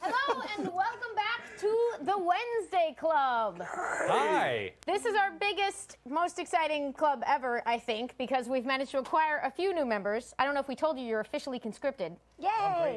Hello and welcome back to the Wednesday Club. Hi. This is our biggest, most exciting club ever, I think, because we've managed to acquire a few new members. I don't know if we told you you're officially conscripted. Yay!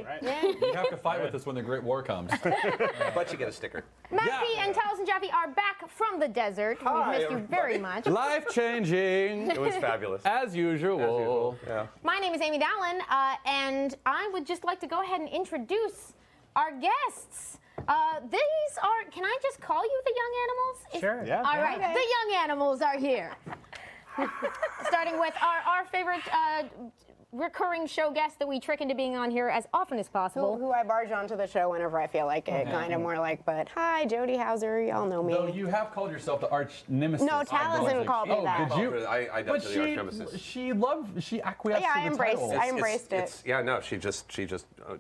Great, right? Yeah. You have to fight with us when the Great War comes. But you get a sticker. Mackie and Talis and Jaffe are back from the desert. We've missed you very much. Life-changing. It was fabulous. As usual. Yeah. My name is Amy Dowling, and I would just like to go ahead and introduce our guests. These are, can I just call you the young animals? Sure. Yeah. All right, the young animals are here. Starting with our favorite recurring show guest that we trick into being on here as often as possible. Who I barge onto the show whenever I feel like it. Kind of more like, but hi, Jody Houser, y'all know me. Though you have called yourself the arch nemesis. No, Taliesin called me that. Did you? I But dubbed her the arch nemesis. she acquiesced Yeah, to I the embraced title. it. I embraced it. Yeah, no, she just.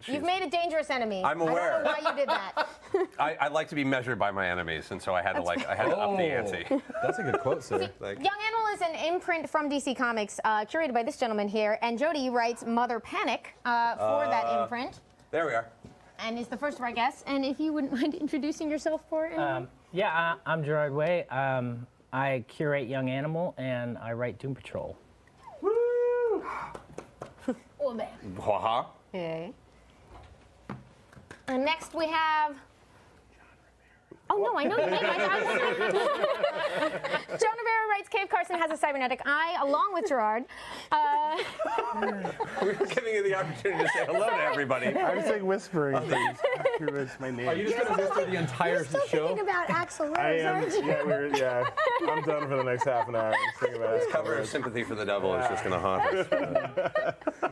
You've made a dangerous enemy. I'm aware. I don't know why you did that. I like to be measured by my enemies, and so I had to up the ante. That's a good quote, sir. Young Animal is an imprint from DC Comics, curated by this gentleman here, and Jody writes Mother Panic for that imprint, There we are. and is the first of our guests. And if you wouldn't mind introducing yourself for anyone? I'm Gerard Way. I curate Young Animal and I write Doom Patrol. Oh, man. Waha. Okay. And next we have. Oh no, I know your name. Joan Rivera writes Cave Carson has a cybernetic eye, along with Gerard. We were giving you the opportunity to say hello to everybody. I was like whispering things. It's my name. Are you just going to whisper the entire show? Thinking about Axl Rose, I am. aren't you? Yeah, I'm done for the next half an hour. Just thinking about This it. cover of Sympathy for the Devil is just going to haunt us.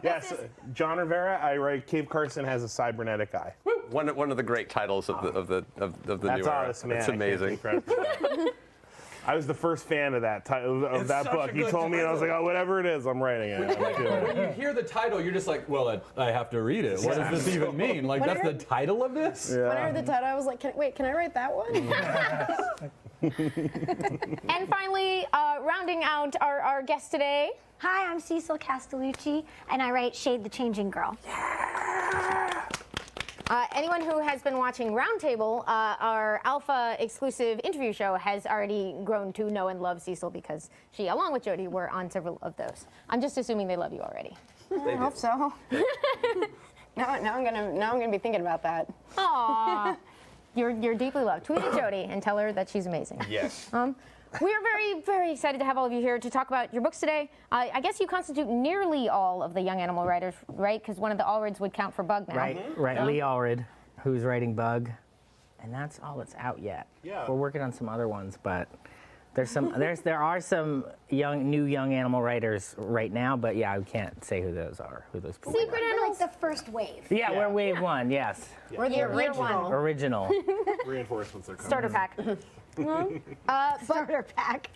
Yes, John Rivera. I write Cave Carson has a cybernetic eye. One of the great titles of the new That's era. honest, man. It's I can't amazing. take credit for that. I was the first fan of that title of that such book. a He good told me, and I was like, oh, whatever it is, I'm writing it. I'm doing it. When you hear the title, you're just like, well, I have to read it. What does this even mean? Like, that's the title of this? When I heard the title, I was like, can I write that one? And finally, rounding out our guest today. Hi, I'm Cecil Castellucci, and I write Shade the Changing Girl. Anyone who has been watching Roundtable, our alpha exclusive interview show, has already grown to know and love Cecil because she, along with Jody, were on several of those. I'm just assuming they love you already. I hope so. now I'm gonna be thinking about that. Aww. You're deeply loved. Tweet at Jody and tell her that she's amazing. Yes. We are very, very excited to have all of you here to talk about your books today. I guess you constitute nearly all of the Young Animal writers, right? Because one of the Allreds would count for Bug now. Right. Lee Allred, who's writing Bug, and that's all that's out yet. Yeah. We're working on some other ones, but there are some new young animal writers right now, but yeah, I can't say who those people Secret We're Animals. like the first wave. Yeah, we're wave one, yes. We're the original. Original. Reinforcements are coming. Starter pack. Starter pack.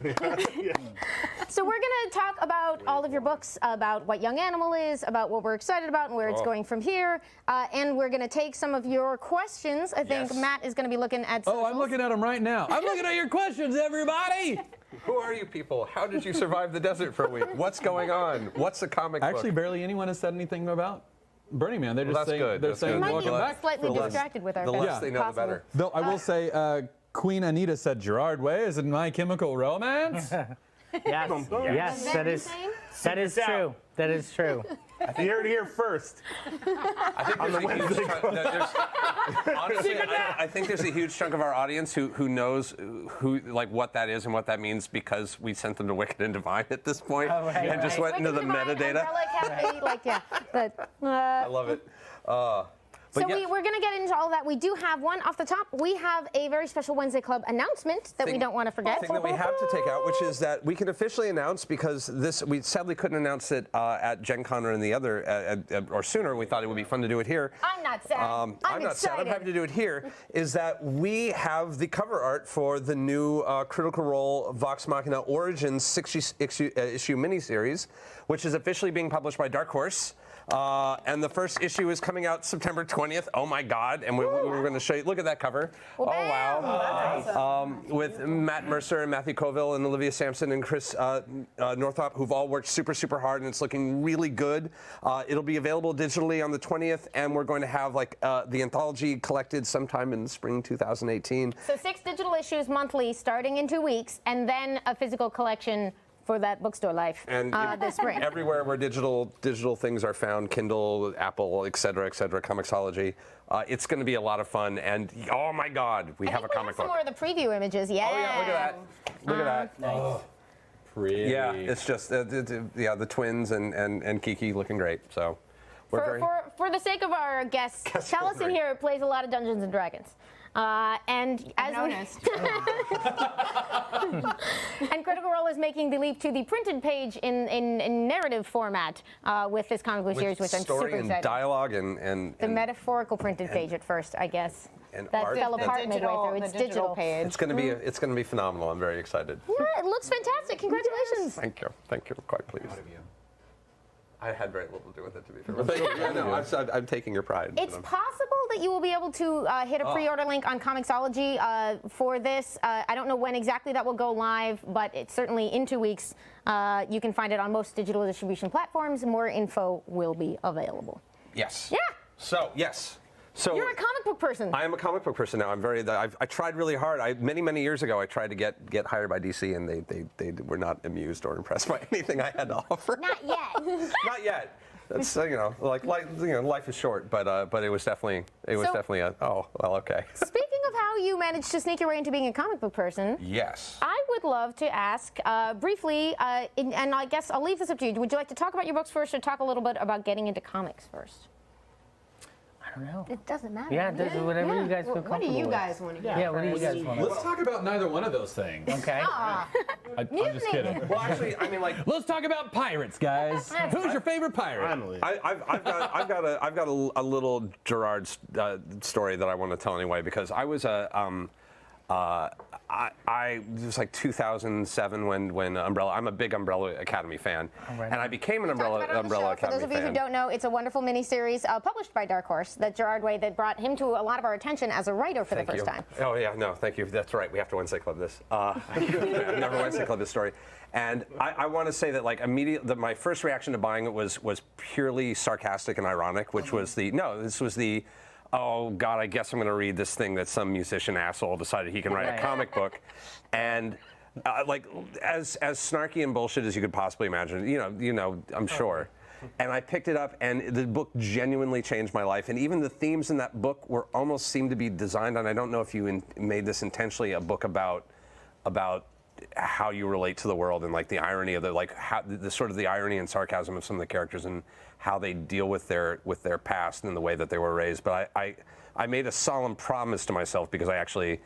So we're going to talk about all of your books, about what Young Animal is, about what we're excited about and where it's going from here. And we're going to take some of your questions. I think Yes. Matt is going to be looking at Oh, I'm socials. looking at them right now. I'm looking at your questions, everybody. Who are you people? How did you survive the desert for a week? What's going on? What's a comic Actually, book? barely anyone has said anything about Burning Man. They're just That's saying, good. they're That's saying good. Might welcome be back. slightly The less- distracted with our The best less they know, the possible. better. Though I will say, Queen Anita said Gerard Way is in My Chemical Romance. Yes, that is true. That is true. You heard it here first. I think there's a huge chunk, honestly, I think there's a huge chunk of our audience who knows what that is and what that means because we sent them to Wicked and Divine at this point and just went into the metadata. I love it. So we're going to get into all that. We do have one off the top. We have a very special Wednesday Club announcement that we don't want to forget. Thing that we have to take out, which is that we can officially announce because we sadly couldn't announce it at Gen Con or in the other or sooner. We thought it would be fun to do it here. I'm not sad. I'm not sad. I'm happy to do it here. Is that we have the cover art for the new Critical Role Vox Machina Origins 6 issue miniseries, which is officially being published by Dark Horse. And the first issue is coming out September 20th. Oh my God! And we're going to show you. Look at that cover. Well, oh wow! awesome. With Matt Mercer and Matthew Colville and Olivia Sampson and Chris Northrup, who've all worked super, super hard, and it's looking really good. It'll be available digitally on the 20th, and we're going to have like the anthology collected sometime in spring 2018. So 6 digital issues monthly, starting in 2 weeks, and then a physical collection for that bookstore life And this spring. Everywhere where digital things are found, Kindle, Apple, et cetera, Comixology. It's going to be a lot of fun, and oh my God, we have a comic some book. more of the preview images. Yeah. Oh yeah, look at that. Look at that. Oh, pretty. Yeah, it's just the twins and Kiki looking great. So we're very. For the sake of our guests, Taliesin here plays a lot of Dungeons and Dragons. And as Noticed. and Critical Role is making the leap to the printed page in narrative format with this comic book series, which I'm super story excited. and dialogue and The metaphorical printed page at first, I guess. and That art. fell apart midway digital, through. the It's digital digital. page. It's going to be phenomenal. I'm very excited. Yeah, it looks fantastic. Congratulations. Thank you. I'm quite pleased. I had very little to do with it, to be fair. But thank you. Yeah, no, I'm taking your pride. It's possible that you will be able to hit a pre-order link on Comixology for this. I don't know when exactly that will go live, but it's certainly in 2 weeks. You can find it on most digital distribution platforms. More info will be available. Yes. Yeah. So yes. So You're a comic book person. I am a comic book person now. I tried really hard. Many years ago, I tried to get hired by DC, and they were not amused or impressed by anything I had to offer. Not yet. Not yet. That's life is short, but it was definitely a oh well okay. Speaking of how you managed to sneak your way into being a comic book person, Yes. I would love to ask briefly, and I guess I'll leave this up to you. Would you like to talk about your books first, or talk a little bit about getting into comics first? I don't know. It doesn't matter. Yeah, does whatever you guys feel comfortable What do you with. guys want to hear? Yeah, what do you guys want? Let's talk about neither one of those things. Okay. I'm just kidding. Well, actually, I mean, like, Let's talk about pirates, guys. Who's your favorite pirate? Finally. I've got a little Gerard story that I want to tell anyway, because I was it was like 2007 when Umbrella. I'm a big Umbrella Academy fan, and I became an Umbrella For Academy those of you who fan. don't know, it's a wonderful miniseries published by Dark Horse that Gerard Way that brought him to a lot of our attention as a writer for the first time. Oh yeah, no, thank you. That's right. We have to Wednesday Club this. I've never Wednesday Club this story, and I want to say that like immediately, my first reaction to buying it was purely sarcastic and ironic, which was this was the. Oh God, I guess I'm going to read this thing that some musician asshole decided he can write a comic book, and like as snarky and bullshit as you could possibly imagine. You know, I'm sure. And I picked it up, and the book genuinely changed my life. And even the themes in that book were almost seemed to be designed on. I don't know if you made this intentionally a book about how you relate to the world and like the irony of the sort of the irony and sarcasm of some of the characters and how they deal with their past and the way that they were raised. But I made a solemn promise to myself, because I actually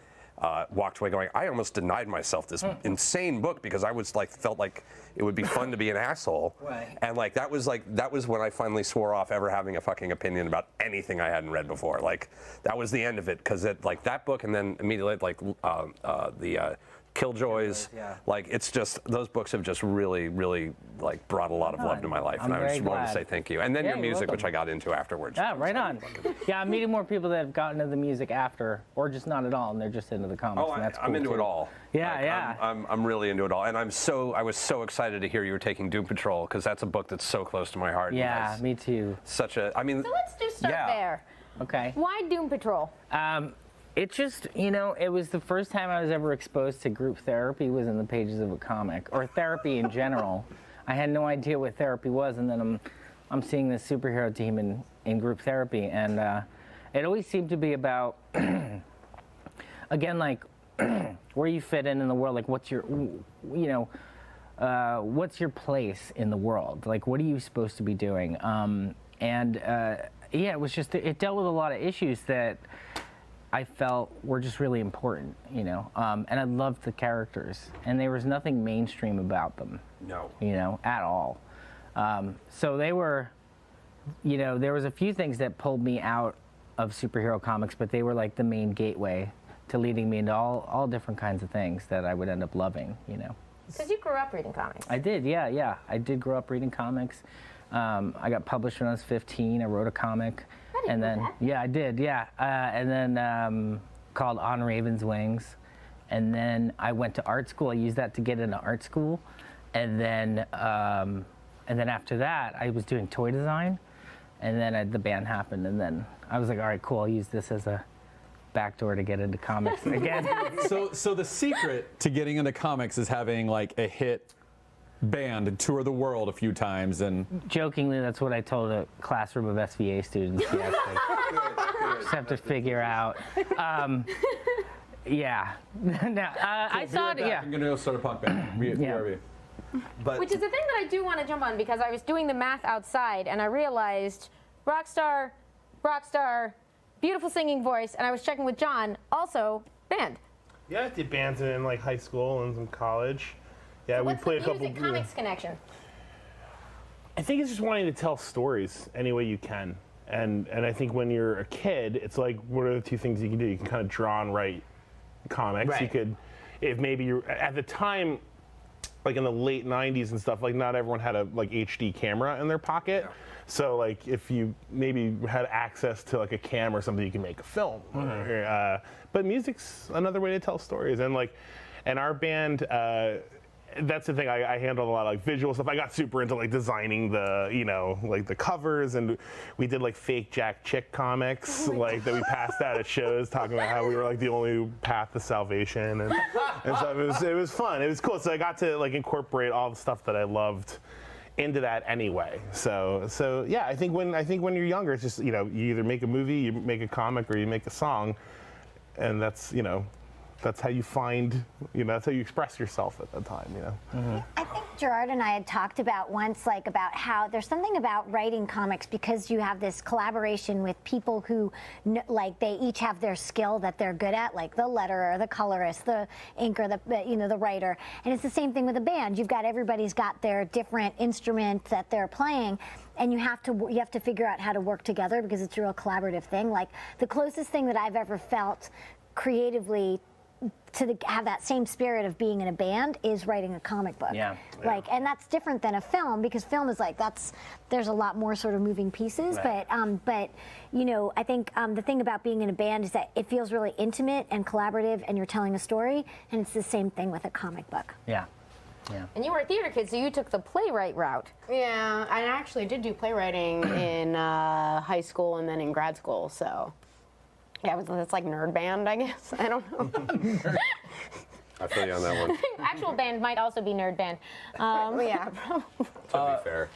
walked away going, I almost denied myself this insane book because I was felt like it would be fun to be an asshole. Right. And that was when I finally swore off ever having a fucking opinion about anything I hadn't read before. Like that was the end of it, because that book, and then immediately the Killjoys, yeah. like it's just those books have just really like brought a lot of love to my life, and I just wanted to say thank you. And then Yeah, your you're music, welcome. which I got into afterwards. Yeah, right on. Yeah, I'm meeting more people that have gotten into the music after, or just not at all, and they're just into the comics. Oh, and that's I'm cool into too. it all. Yeah, Like, yeah. I'm really into it all, and I was so excited to hear you were taking Doom Patrol, because that's a book that's so close to my heart. and Yeah, has me too. Such a, I mean. So let's just start Yeah. there. Okay. Why Doom Patrol? It just, it was the first time I was ever exposed to group therapy was in the pages of a comic, or therapy in general. I had no idea what therapy was, and then I'm seeing this superhero team in group therapy, and it always seemed to be about, again, like where you fit in the world, like what's your, what's your place in the world? Like, what are you supposed to be doing? Yeah, it was just, it dealt with a lot of issues that I felt were just really important, and I loved the characters, and there was nothing mainstream about them. No. At all. So they were, there was a few things that pulled me out of superhero comics, but they were like the main gateway to leading me into all different kinds of things that I would end up loving, Because you grew up reading comics. I did, yeah. I did grow up reading comics. I got published when I was 15. I wrote a comic. And then, yeah, I did, yeah. And then called On Raven's Wings. And then I went to art school. I used that to get into art school. And then after that, I was doing toy design. And then the band happened. And then I was like, all right, cool, I'll use this as a backdoor to get into comics again. So the secret to getting into comics is having like a hit band and tour the world a few times. And jokingly, that's what I told a classroom of SVA students. Just have to figure out. Yeah. No, I saw it. Yeah. I'm gonna go start a punk band. BRB. But Which is the thing that I do want to jump on, because I was doing the math outside and I realized rock star, beautiful singing voice, and I was checking with John, also band. Yeah, I did bands in like high school and some college. Yeah, we What's played the a couple. music comics connection? I think it's just wanting to tell stories any way you can, and I think when you're a kid, it's like, what are the two things you can do? You can kind of draw and write comics. Right. You could, if maybe you're at the time, like in the late 90s and stuff, like not everyone had a like HD camera in their pocket. Yeah. So like if you maybe had access to like a camera or something, you can make a film. Mm-hmm. But music's another way to tell stories. And like, and our band, that's the thing, I handled a lot of like visual stuff. I got super into like designing the, you know, like the covers, and we did like fake Jack Chick comics, like that we passed out at shows, talking about how we were like the only path to salvation, and so it was fun. It was cool. So I got to like incorporate all the stuff that I loved into that anyway. So yeah, I think when you're younger, it's just, you know, you either make a movie, you make a comic, or you make a song, and that's, you know, that's how you find, you know, that's how you express yourself at that time, you know. Mm-hmm. I think Gerard and I had talked about once, like, about how there's something about writing comics, because you have this collaboration with people who, like, they each have their skill that they're good at, like the letterer, the colorist, the inker, the writer. And it's the same thing with a band. Everybody's got their different instrument that they're playing, and you have to figure out how to work together, because it's a real collaborative thing. Like, the closest thing that I've ever felt creatively to have that same spirit of being in a band is writing a comic book. Yeah. Like, and that's different than a film, because film is like, there's a lot more sort of moving pieces. Right. But you know, I think the thing about being in a band is that it feels really intimate and collaborative, and you're telling a story, and it's the same thing with a comic book. Yeah. Yeah. And you were a theater kid, so you took the playwright route. Yeah, I actually did do playwriting in high school and then in grad school, so. Yeah, it's like nerd band, I guess. I don't know. I feel you on that one. Actual band might also be nerd band. Yeah. To be fair.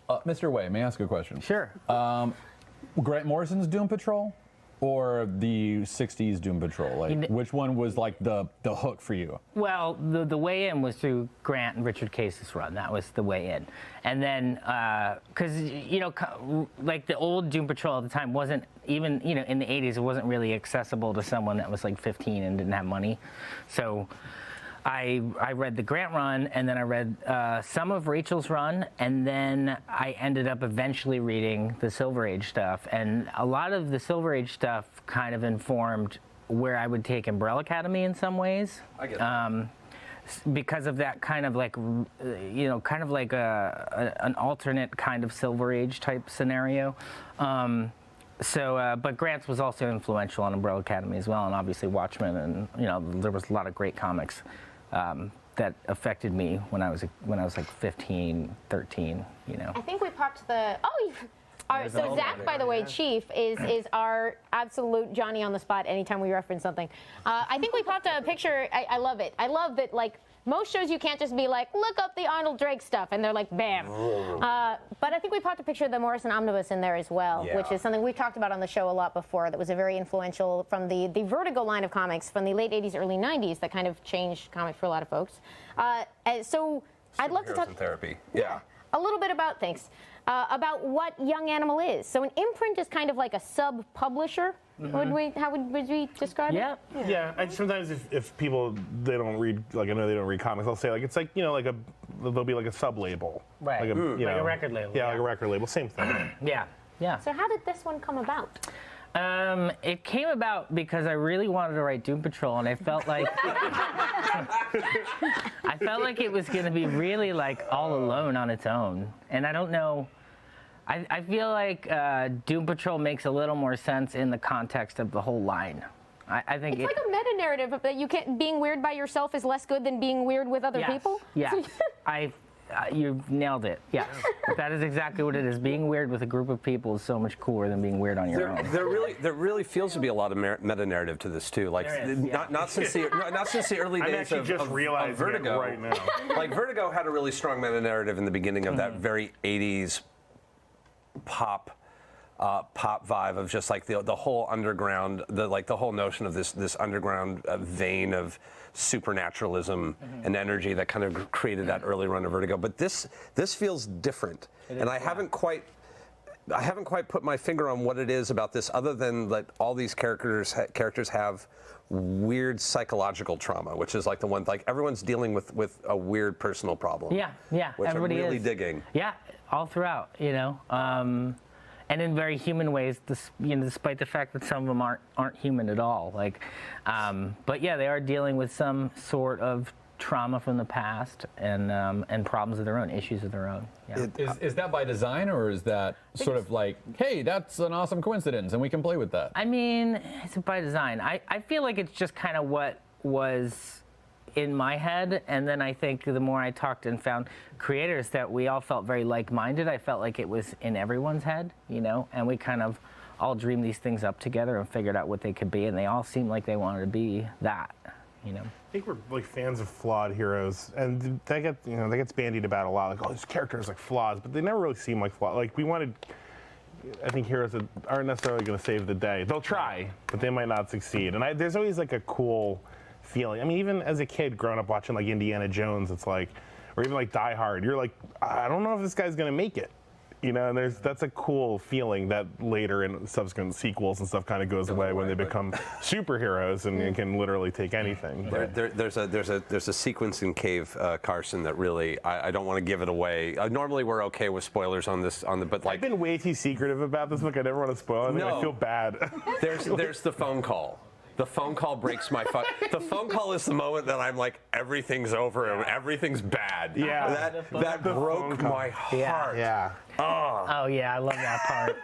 Mr. Way, may I ask a question? Sure. Grant Morrison's Doom Patrol or the 60s Doom Patrol? Like, which one was like the hook for you? Well, the way in was through Grant and Richard Case's run. That was the way in. And then, because, you know, like the old Doom Patrol at the time wasn't even, you know, in the 80s, it wasn't really accessible to someone that was like 15 and didn't have money. So I read the Grant run, and then I read some of Rachel's run, and then I ended up eventually reading the Silver Age stuff. And a lot of the Silver Age stuff kind of informed where I would take Umbrella Academy in some ways. I get that. Because of that kind of like, you know, kind of like an alternate kind of Silver Age type scenario. But Grant's was also influential on Umbrella Academy as well, and obviously Watchmen, and, you know, there was a lot of great comics that affected me when I was like 15, 13, you know. I think we popped so Zach, by the way, Chief, is our absolute Johnny on the spot anytime we reference something. I think we popped a picture. I love it. I love that, like, most shows you can't just be like, look up the Arnold Drake stuff, and they're like, bam. But I think we popped a picture of the Morrison Omnibus in there as well, which is something we've talked about on the show a lot before. That was a very influential from the Vertigo line of comics from the late 80s, early 90s that kind of changed comics for a lot of folks. So I'd love to talk in therapy. Yeah. a little bit about what Young Animal is. So an imprint is kind of like a sub-publisher. Mm-hmm. How would we describe it? Yeah. Sometimes if people, they don't read, like, I know they don't read comics, I'll say, like, it's like, you know, like there'll be like a sub-label. Right. Like a record label. Yeah, like a record label, same thing. Yeah. So how did this one come about? It came about because I really wanted to write Doom Patrol, and I felt like it was going to be really like all alone on its own. And I don't know, I feel like Doom Patrol makes a little more sense in the context of the whole line. I think it's like a meta narrative that you can't. Being weird by yourself is less good than being weird with other people. Yeah, you've nailed it. Yes, that is exactly what it is. Being weird with a group of people is so much cooler than being weird on your own. There really feels to be a lot of meta narrative to this too. Like not since the early days of Vertigo. Right now. Like Vertigo had a really strong meta narrative in the beginning of that very 80s pop vibe of just like the whole underground, the whole notion of this underground vein of supernaturalism and energy that kind of created that early run of Vertigo. But this feels different, and I haven't quite put my finger on what it is about this, other than that all these characters have weird psychological trauma, which is like the one, like everyone's dealing with a weird personal problem. Yeah, which everybody I'm really is digging. Yeah, all throughout, and in very human ways, despite the fact that some of them aren't human at all. Like, but yeah, they are dealing with some sort of trauma from the past and problems of their own, issues of their own. Yeah. Is that by design, or is that sort of like, hey, that's an awesome coincidence and we can play with that? I mean, it's by design. I feel like it's just kind of what was in my head, and then I think the more I talked and found creators that we all felt very like-minded, I felt like it was in everyone's head, and we kind of all dreamed these things up together and figured out what they could be, and they all seemed like they wanted to be that, I think we're like fans of flawed heroes, and that gets bandied about a lot. Like, oh, this character is like flaws, but they never really seem like flaws. Like, we wanted, I think, heroes that aren't necessarily going to save the day. They'll try, but they might not succeed. And there's always like a cool feeling. I mean, even as a kid growing up watching like Indiana Jones, it's like, or even like Die Hard, you're like, I don't know if this guy's going to make it. And that's a cool feeling that later in subsequent sequels and stuff kind of goes away when they become superheroes and can literally take anything. There's a sequence in Cave Carson that really I don't want to give it away. Normally we're okay with spoilers on this but like I've been way too secretive about this book. I never want to spoil anything. No. I feel bad. There's the phone call. The phone call breaks my fuck. The phone call is the moment that I'm like, everything's over and everything's bad. Yeah. That broke my heart. Yeah. Oh yeah, I love that part.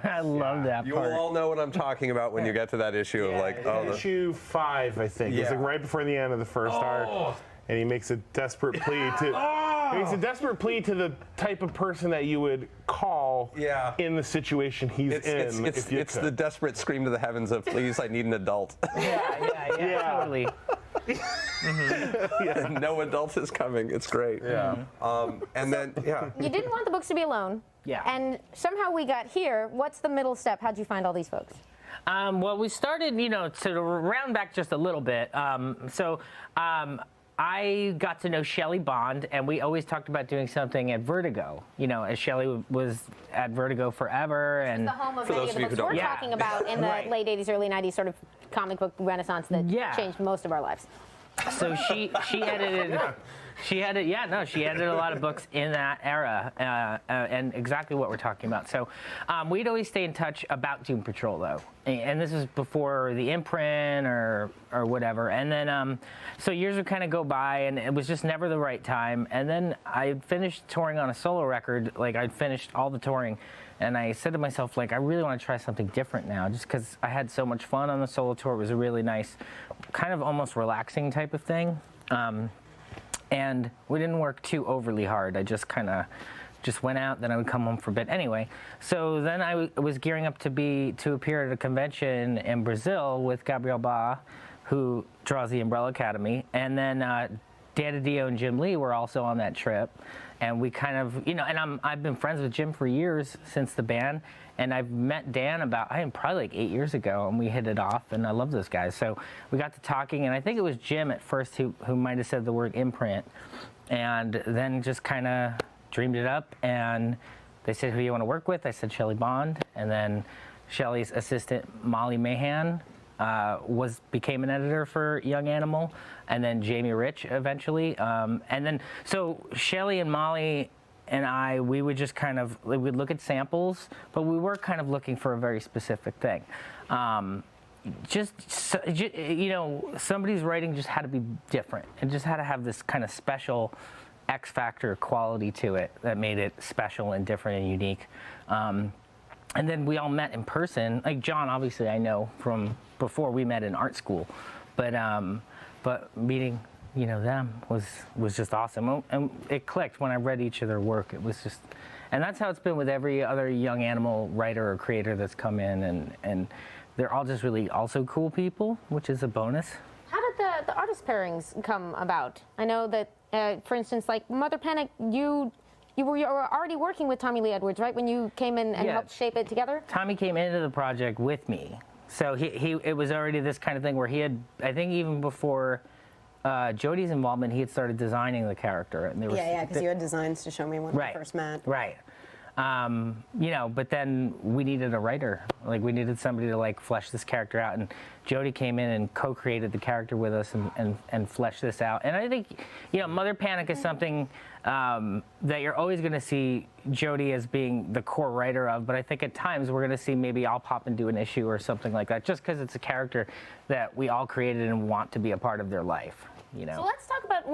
I love that part. You will all know what I'm talking about when you get to that issue of like, issue 5, I think. It's like right before the end of the first arc, and he makes a desperate plea to. He makes a desperate plea to the type of person that you would call in the situation he's in. It's the desperate scream to the heavens of, please, I need an adult. Yeah, totally. No adult is coming. It's great. Yeah. And then, You didn't want the books to be alone. Yeah. And somehow we got here. What's the middle step? How'd you find all these folks? Well, we started, to round back just a little bit. I got to know Shelley Bond, and we always talked about doing something at Vertigo. As Shelley was at Vertigo forever, and The home of many of the books we're talking about in the late 80s, early 90s sort of comic book renaissance that changed most of our lives. So she edited. She edited a lot of books in that era, and exactly what we're talking about. So we'd always stay in touch about Doom Patrol, though, and this was before the imprint or whatever. And then so years would kind of go by, and it was just never the right time. And then I finished touring on a solo record. Like, I'd finished all the touring, and I said to myself, like, I really want to try something different now, just because I had so much fun on the solo tour. It was a really nice, kind of almost relaxing type of thing. And we didn't work too overly hard. I just kind of went out, then I would come home for a bit. Anyway, so then I was gearing up to appear at a convention in Brazil with Gabriel Ba, who draws the Umbrella Academy. And then Dan DiDio and Jim Lee were also on that trip. And we kind of, and I've been friends with Jim for years since the band. And I've met Dan probably like 8 years ago, and we hit it off, and I love those guys. So we got to talking, and I think it was Jim at first who might have said the word imprint, and then just kind of dreamed it up, and they said, who do you want to work with? I said Shelley Bond, and then Shelley's assistant, Molly Mahan, became an editor for Young Animal, and then Jamie Rich eventually. And then, so Shelley and Molly and we would just we would look at samples, but we were kind of looking for a very specific thing. Somebody's writing just had to be different. It just had to have this kind of special X factor quality to it that made it special and different and unique. And then we all met in person. Like John, obviously I know from before we met in art school, but meeting them was just awesome. And it clicked when I read each of their work. It was just, and that's how it's been with every other young animal writer or creator that's come in, and they're all just really also cool people, which is a bonus. How did the artist pairings come about? I know that, for instance, like Mother Panic, you were already working with Tommy Lee Edwards, right? When you came in and helped shape it together? Tommy came into the project with me. So it was already this kind of thing where he had, I think even before Jody's involvement, he had started designing the character. And because you had designs to show me when we first met. Right. But then we needed a writer. Like, we needed somebody to, like, flesh this character out. And Jody came in and co-created the character with us and fleshed this out. And I think, Mother Panic is something that you're always going to see Jody as being the core writer of. But I think at times we're going to see maybe I'll pop and do an issue or something like that, just because it's a character that we all created and want to be a part of their life, So let's talk about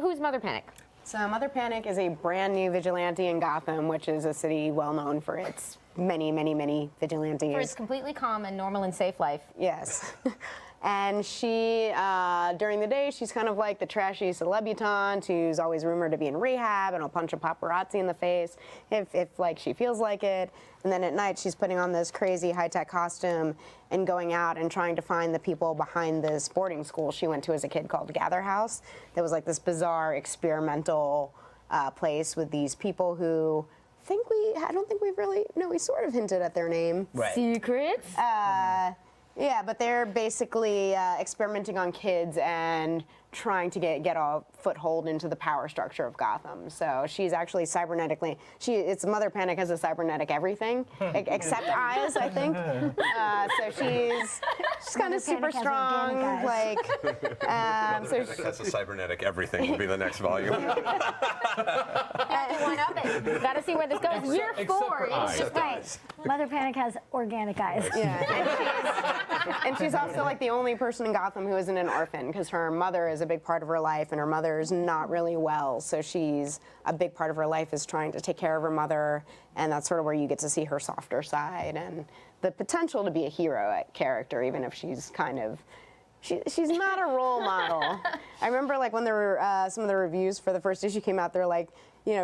who's Mother Panic? So Mother Panic is a brand new vigilante in Gotham, which is a city well known for its many, many, many vigilantes. For its completely calm and normal and safe life. Yes. And she, during the day, she's kind of like the trashy celebutante who's always rumored to be in rehab and will punch a paparazzi in the face if like she feels like it. And then at night, she's putting on this crazy high-tech costume and going out and trying to find the people behind this boarding school she went to as a kid called Gather House. That was like this bizarre experimental place with these people who I don't think we've really, no, we sort of hinted at their name. Right. Secrets? Yeah, but they're basically experimenting on kids and trying to get a foothold into the power structure of Gotham. So she's actually cybernetically, it's Mother Panic has a cybernetic everything, except eyes, I think. So she's kind of super strong, like. So that's a cybernetic everything will be the next volume. One up it. Got to see where this goes. Year 4. It's just Right. Mother Panic has organic eyes. Yeah, and she's also like the only person in Gotham who isn't an orphan, because her mother is a big part of her life, and her mother's not really well. So she's a big part of her life is trying to take care of her mother, and that's sort of where you get to see her softer side and the potential to be a hero character, even if she's kind of. She's not a role model. I remember like when there were some of the reviews for the first issue came out, they're like,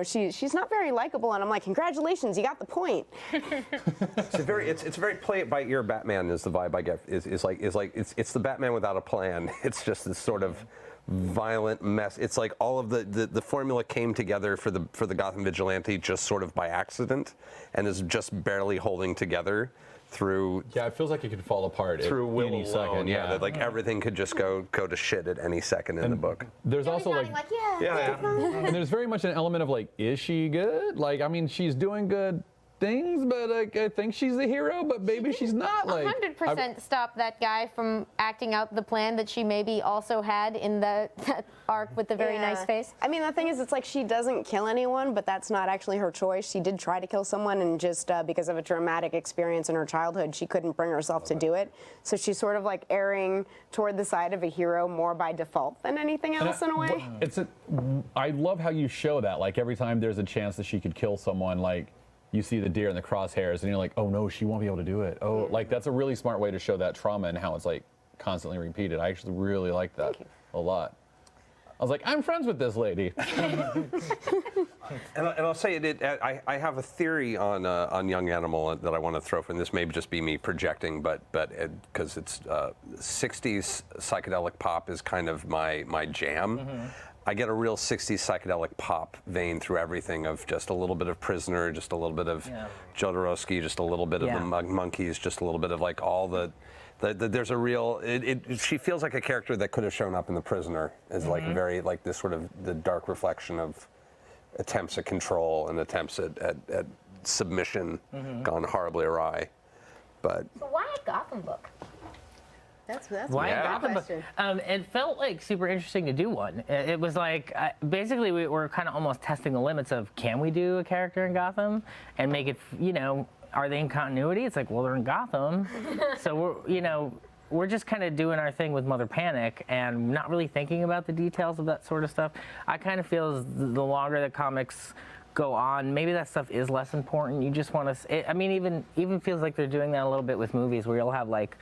she's not very likable, and I'm like, congratulations, you got the point. It's a very play it by ear Batman is the vibe I get. It's the Batman without a plan. It's just this sort of violent mess. It's like all of the formula came together for the Gotham Vigilante just sort of by accident, and is just barely holding together through. Yeah, it feels like it could fall apart through will any alone. second. Yeah, that like everything could just go to shit at any second in the book. There's also like Yeah. and there's very much an element of like, is she good? Like, I mean, she's doing good things, but like, I think she's the hero, but maybe she's not. Like 100% stop that guy from acting out the plan that she maybe also had in that arc with the very nice face. I mean, the thing is, it's like she doesn't kill anyone, but that's not actually her choice. She did try to kill someone, and just because of a traumatic experience in her childhood, she couldn't bring herself to do it. So she's sort of like erring toward the side of a hero more by default than anything else in a way. I love how you show that. Like every time there's a chance that she could kill someone, like you see the deer in the crosshairs, and you're like, oh no, she won't be able to do it. Oh, like that's a really smart way to show that trauma and how it's like constantly repeated. I actually really like that a lot. I was like, I'm friends with this lady. And I'll say I have a theory on Young Animal that I want to throw in. This may just be me projecting, but because it's 60s psychedelic pop is kind of my jam. Mm-hmm. I get a real 60s psychedelic pop vein through everything, of just a little bit of Prisoner, just a little bit of Jodorowsky, just a little bit of the Monkeys, just a little bit of like all the there's a real, she feels like a character that could have shown up in The Prisoner, as like very like this sort of the dark reflection of attempts at control and attempts at submission gone horribly awry. But So why a Gotham book? That's Why a Gotham? question. It felt like super interesting to do one. It was like basically we were kind of almost testing the limits of, can we do a character in Gotham and make it, are they in continuity? It's like, well, they're in Gotham, so we're we're just kind of doing our thing with Mother Panic and not really thinking about the details of that sort of stuff. I kind of feel as the longer the comics go on, maybe that stuff is less important. You just want to. I mean, even feels like they're doing that a little bit with movies, where you'll have like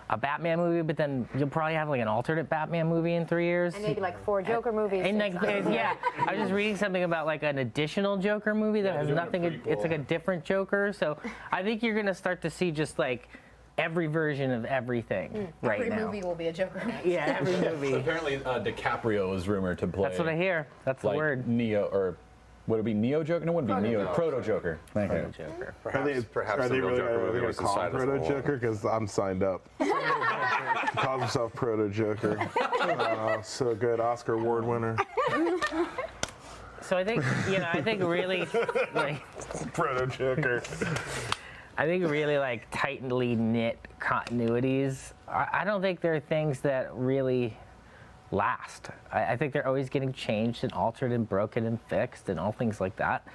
a Batman movie, but then you'll probably have like an alternate Batman movie in 3 years. And maybe like 4 Joker movies. And like, yeah, I was just reading something about like an additional Joker movie that has nothing. It's like a different Joker. So I think you're gonna start to see just like every version of everything right now. Every movie will be a Joker. Yeah, every movie. Apparently, DiCaprio is rumored to play. That's what I hear. That's the like word. Neo, or would it be Neo Joker? No, it wouldn't be Neo. Proto Joker. Thank you. Joker. Perhaps Are they the real really Joker movie going was to call him inside us Proto all. Joker? Because I'm signed up. Calls himself Proto Joker. So good, Oscar Award winner. So I think, I think really, like, Proto Joker. I think really like tightly knit continuities. I don't think there are things that really last. I think they're always getting changed and altered and broken and fixed and all things like that.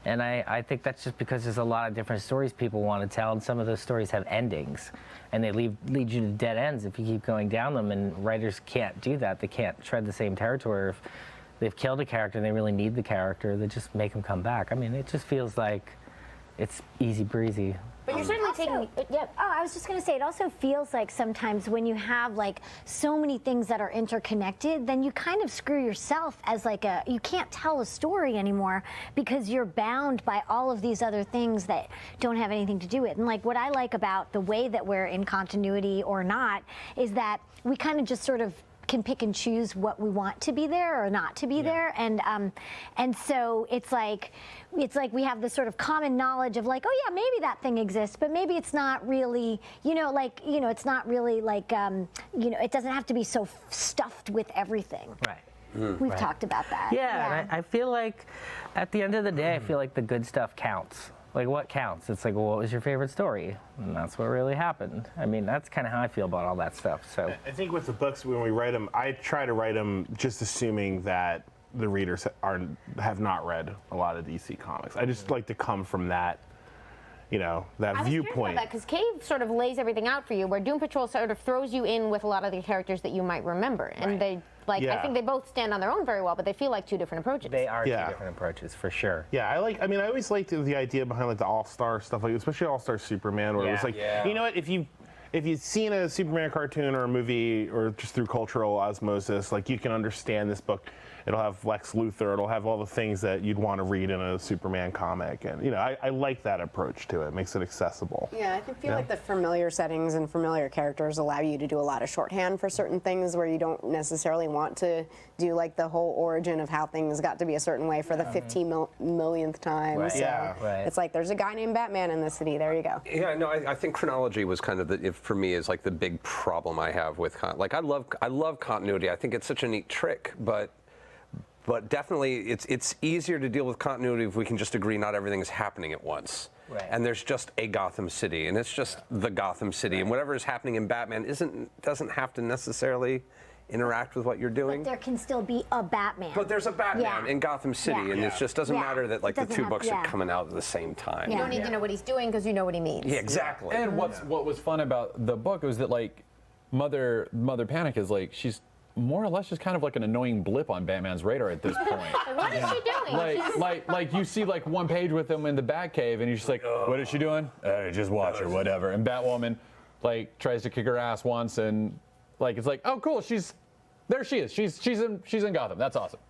And I think that's just because there's a lot of different stories people want to tell, and some of those stories have endings, and they lead you to dead ends if you keep going down them. And writers can't do that. They can't tread the same territory. If they've killed a character and they really need the character, they just make them come back. I mean, it just feels like it's easy breezy. But you're certainly taking. Yeah. Oh, I was just going to say, it also feels like sometimes when you have like so many things that are interconnected, then you kind of screw yourself as like you can't tell a story anymore because you're bound by all of these other things that don't have anything to do with it. And like what I like about the way that we're in continuity or not is that we kind of just sort of can pick and choose what we want to be there or not to be there, and so it's like we have this sort of common knowledge of like, oh yeah, maybe that thing exists, but maybe it's not really, it's not really like, it doesn't have to be so stuffed with everything. Right. We've talked about that. Yeah, and I feel like at the end of the day, I feel like the good stuff counts. Like, what counts? It's like, well, what was your favorite story? And that's what really happened. I mean, that's kind of how I feel about all that stuff. So I think with the books, when we write them, I try to write them just assuming that the readers have not read a lot of DC comics. I just like to come from that, that viewpoint. Because Cave sort of lays everything out for you, where Doom Patrol sort of throws you in with a lot of the characters that you might remember, and they. I think they both stand on their own very well, but they feel like two different approaches. They are two different approaches, for sure. Yeah, I always liked the idea behind like the All-Star stuff, like especially All-Star Superman, where it was like, you know what, if you've seen a Superman cartoon or a movie or just through cultural osmosis, like you can understand this book. It'll have Lex Luthor. It'll have all the things that you'd want to read in a Superman comic, and I like that approach to it. It makes it accessible. Yeah, I feel like the familiar settings and familiar characters allow you to do a lot of shorthand for certain things where you don't necessarily want to do like the whole origin of how things got to be a certain way for the 15 millionth time. Right. So Right. it's like there's a guy named Batman in the city. There you go. Yeah, no, I think chronology was kind of for me is like the big problem I have with I love continuity. I think it's such a neat trick, but definitely it's easier to deal with continuity if we can just agree not everything is happening at once. Right. And there's just a Gotham City, and it's just the Gotham City, and whatever is happening in Batman doesn't have to necessarily interact with what you're doing. But there can still be a Batman. But there's a Batman in Gotham City, and it just doesn't matter that like the two books are coming out at the same time. You don't need to know what he's doing because you know what he means. Yeah, exactly. And what was fun about the book was that like Mother Panic is like she's more or less just kind of like an annoying blip on Batman's radar at this point. What is she doing? Like you see like one page with him in the Batcave, and you're just like, what is she doing? Just watch her, whatever. And Batwoman like tries to kick her ass once, and like it's like, oh cool, there she is. She's in Gotham. That's awesome.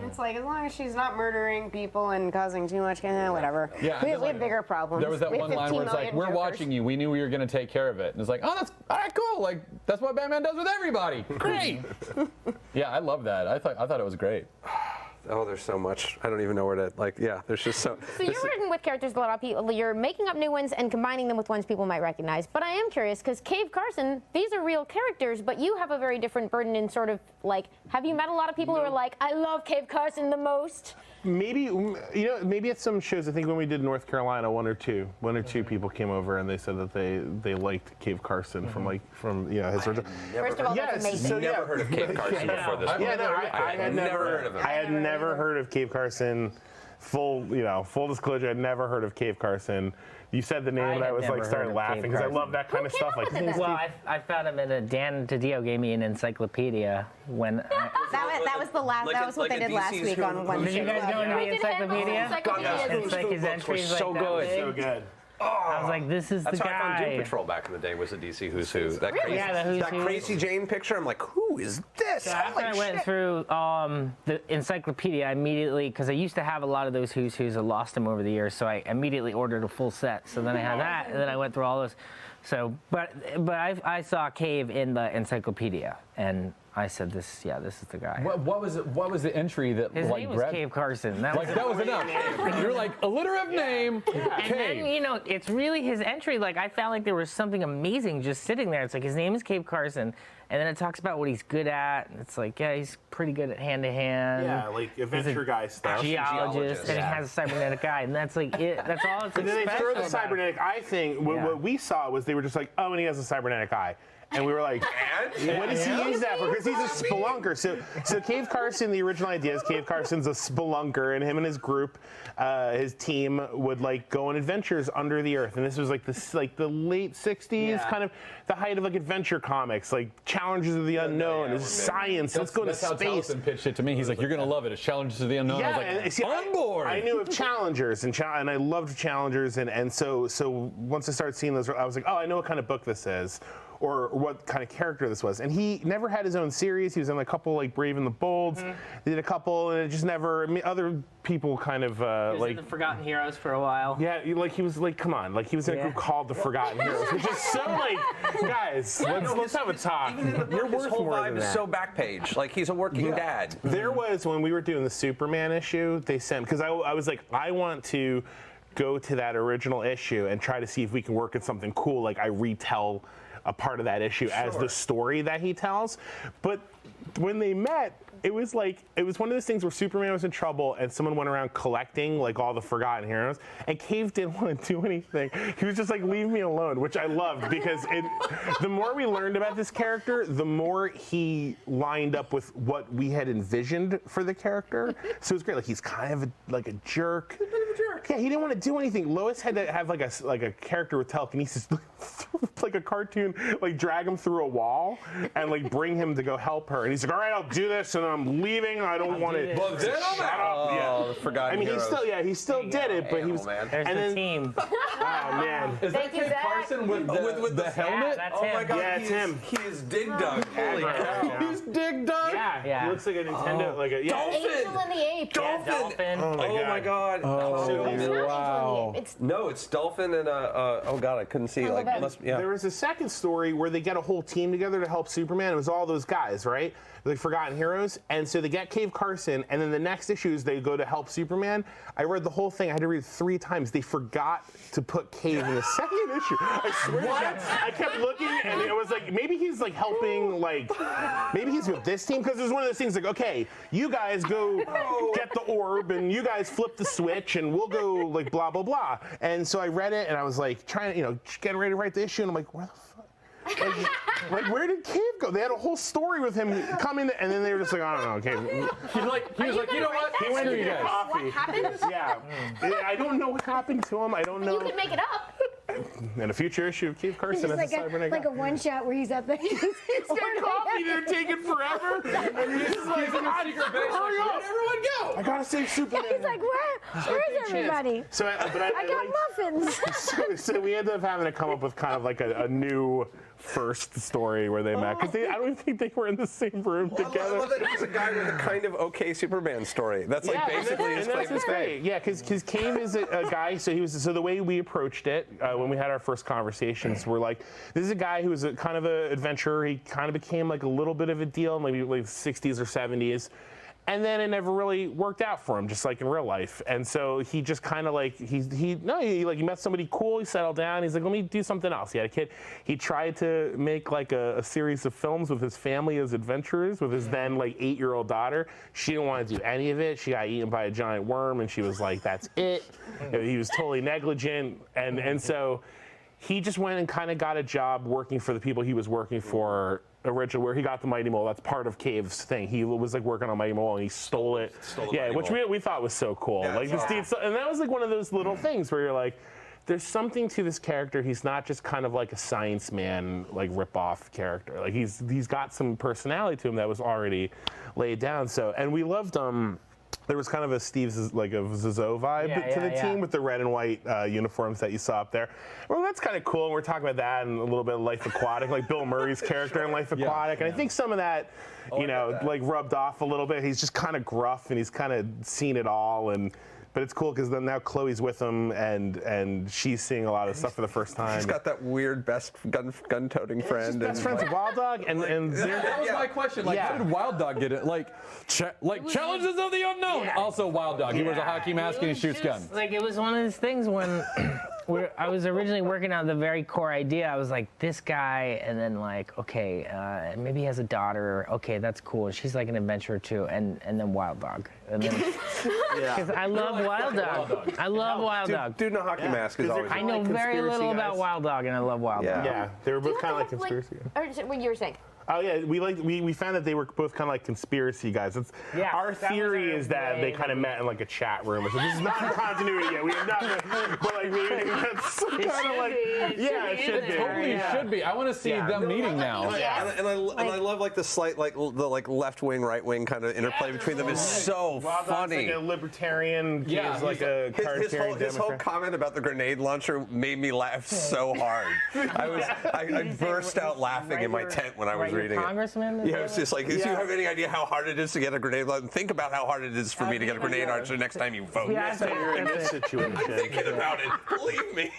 It's like as long as she's not murdering people and causing too much, whatever. Yeah, we have bigger problems. There was that We have one line 15 where it's like, million we're Jokers. watching you. We knew we were going to take care of it. And it's like, oh, that's all right, cool. Like that's what Batman does with everybody. Great. Yeah, I love that. I thought it was great. Oh, there's so much. I don't even know where to there's just so. So you're working with characters a lot of people. You're making up new ones and combining them with ones people might recognize. But I am curious because Cave Carson, these are real characters, but you have a very different burden in sort of like, have you met a lot of people who are like, I love Cave Carson the most? Maybe maybe at some shows. I think when we did North Carolina, one or two people came over and they said that they liked Cave Carson from his original. First of all, that's amazing. Never heard of Cave Carson before this. I had never heard of him. I had never heard of Cave Carson full disclosure, I'd never heard of Cave Carson. You said the name, and I was like started laughing because I love that kind of stuff. Like, well, I found him in a Dan DiDio gave me an encyclopedia when. That was the last. That was what they did last week on Wednesday. Did you guys go into the encyclopedia? It's like his entries so like good. That so good. I was like, this is That's the how I found guy. Doom Patrol back in the day, was a DC Who's Who. That crazy, Yeah, the Who's that Who. crazy Jane picture, I'm like, who is this? So after I Holy went shit. through the encyclopedia, I immediately, because I used to have a lot of those Who's Who's, I lost them over the years, so I immediately ordered a full set. So then I had that, and then I went through all those. So, but I saw Cave in the encyclopedia, and I said, this is the guy. What was the entry that His like name was grabbed? Cave Carson. That Was enough. You're like alliterative name. And Cave. then, it's really his entry. Like, I felt like there was something amazing just sitting there. It's like, his name is Cave Carson. And then it talks about what he's good at. And it's like, yeah, he's pretty good at hand-to-hand. Yeah, like adventure guy stuff. Geologist, and he has a cybernetic eye. And that's like it. That's all it's And then they throw the about. cybernetic eye thing. What we saw was they were just like, oh, and he has a cybernetic eye. And we were like, what does he use that for? Because he's a spelunker. So Cave Carson, the original idea is Cave Carson's a spelunker, and him and his group, his team would like go on adventures under the earth. And this was like the late '60s, kind of the height of like adventure comics, like Challenges of the Unknown, it's science. Let's go to That's how space. Towson pitched it to me. He's like, you're gonna love it. It's Challenges to the Unknown. Yeah, I was like, and see, on board. I knew of Challengers, and I loved Challengers, and so once I started seeing those, I was like, oh, I know what kind of book this is, or what kind of character this was. And he never had his own series. He was in a couple like Brave and the Bold. They did a couple, and it just never. I mean, other people kind of He was like. in the Forgotten Heroes for a while. Yeah, like he was like, come on, like he was in a group called the Forgotten Heroes, which is so like, guys, let's have a talk. Even in the book, You're his worth whole more vibe than is that. so back page. Like, he's a working dad. There was, when we were doing the Superman issue, they sent, because I was like, I want to go to that original issue and try to see if we can work at something cool, like I retell a part of that issue as the story that he tells. But when they met, it was one of those things where Superman was in trouble and someone went around collecting like all the Forgotten Heroes, and Cave didn't want to do anything. He was just like, leave me alone, which I loved, because the more we learned about this character, the more he lined up with what we had envisioned for the character. So it was great. Like, he's kind of like a jerk. Yeah, he didn't want to do anything. Lois had to have like a character with telekinesis, like a cartoon, like drag him through a wall and like bring him to go help her. And he's like, all right, I'll do this, and I'm leaving. I don't want it. But then I'm out. Yeah. The Forgotten I mean, Heroes. he still did it, but he was. Man. There's and the then, team. oh man. Is that Thank you, Cave Zach. Carson with the helmet? That's Oh him. my God, Yeah, he it's is- him. He is Dig Dug. Holy cow. He's Dig Dug. Yeah. He looks like a Nintendo, like a yeah. Angel and the Ape. Dolphin. Dolphin. Oh my God. It's not Angel and the Ape. It's No, it's Dolphin and oh God, I couldn't see. Like, Ben. There was a second story where they get a whole team together to help Superman. It was all those guys, right? The Forgotten Heroes. And so they get Cave Carson, and then the next issues they go to help Superman. I read the whole thing. I had to read it 3 times. They forgot to put Cave in the second issue. I swear to God. I kept looking, and it was like, maybe he's like helping, like, maybe he's with this team, because it was one of those things like, okay, you guys go get the orb, and you guys flip the switch, and we'll go like blah, blah, blah. And so I read it, and I was like trying to, getting ready to write the issue, and I'm like, where the fuck? Like, where did Cave go? They had a whole story with him coming, and then they were just like, I don't know, okay. He was like, you know what? He went to Screw you get guys. coffee. what happened? Yeah. I don't know what happened to him. I don't know. You could make it up. In a future issue of Cave Carson It's as a cybernetic. like a one shot where he's at the. He's got coffee. They're taking forever. And he's just like, hurry up. Everyone go. I gotta save Superman. He's like, where's everybody? So, but I got muffins. so we ended up having to come up with kind of like a new first story where they met, because I don't even think they were in the same room I together. love that he's a guy with a kind of okay Superman story. That's like basically his claim to what's fame. great. Yeah, because Cave is a guy. So the way we approached it when we had our first conversations, we're like, this is a guy who was a kind of an adventurer. He kind of became like a little bit of a deal, maybe like 60s or 70s. And then it never really worked out for him, just like in real life. And so he just kind of like he met somebody cool. He settled down. He's like, let me do something else. He had a kid. He tried to make like a series of films with his family as adventurers, with his then like 8-year-old daughter. She didn't want to do any of it. She got eaten by a giant worm, and she was like, that's it. He was totally negligent, and so he just went and kind of got a job working for the people he was working for originally, where he got the Mighty Mole. That's part of Cave's thing. He was like working on Mighty Mole and he stole it. Which we thought was so cool. Yeah, like and that was like one of those little things where you're like, there's something to this character. He's not just kind of like a science man, like rip-off character. Like he's got some personality to him that was already laid down. So, and we loved there was kind of a like a Sjsjs vibe to the team with the red and white uniforms that you saw up there. Well, that's kind of cool. And we're talking about that and a little bit of Life Aquatic, like Bill Murray's character in Life Aquatic. And I think some of that, like rubbed off a little bit. He's just kind of gruff and he's kind of seen it all. But it's cool because then now Chloe's with him and she's seeing a lot of stuff for the first time. He's got that weird best gun-toting friend. Best friends with Wild Dog, and that was my question. Like, how did Wild Dog get it? Like Challenges of the Unknown. Yeah. Also, Wild Dog. He wears a hockey mask and he shoots guns. Like, it was one of those things when I was originally working on the very core idea. I was like, this guy, and then like, okay, maybe he has a daughter. Okay, that's cool. She's like an adventurer too, and then Wild Dog, and then because I love Wild Dog. I love Wild Dog. Dude in a hockey mask is always. I know very little about Wild Dog, and I love Wild Dog. Yeah, they were both kind of like conspiracy. Or what you were saying? Oh yeah, we found that they were both kind of like conspiracy guys. Our theory is that they kind of met in like a chat room. So this is not in continuity yet. We have not, but like that's kind of like it should be. It totally should be. I want to see them meeting now. And I love like the slight the left wing, right wing kind of interplay between them is so funny. Like a libertarian. Yeah, is like a his whole comment about the grenade launcher made me laugh so hard. I burst out laughing in my tent when I was reading Congressman? Yeah, it's just like, do you have any idea how hard it is to get a grenade launcher? Think about how hard it is for me to get a grenade launcher next time you vote. You're in this situation. I'm thinking about it. Believe me.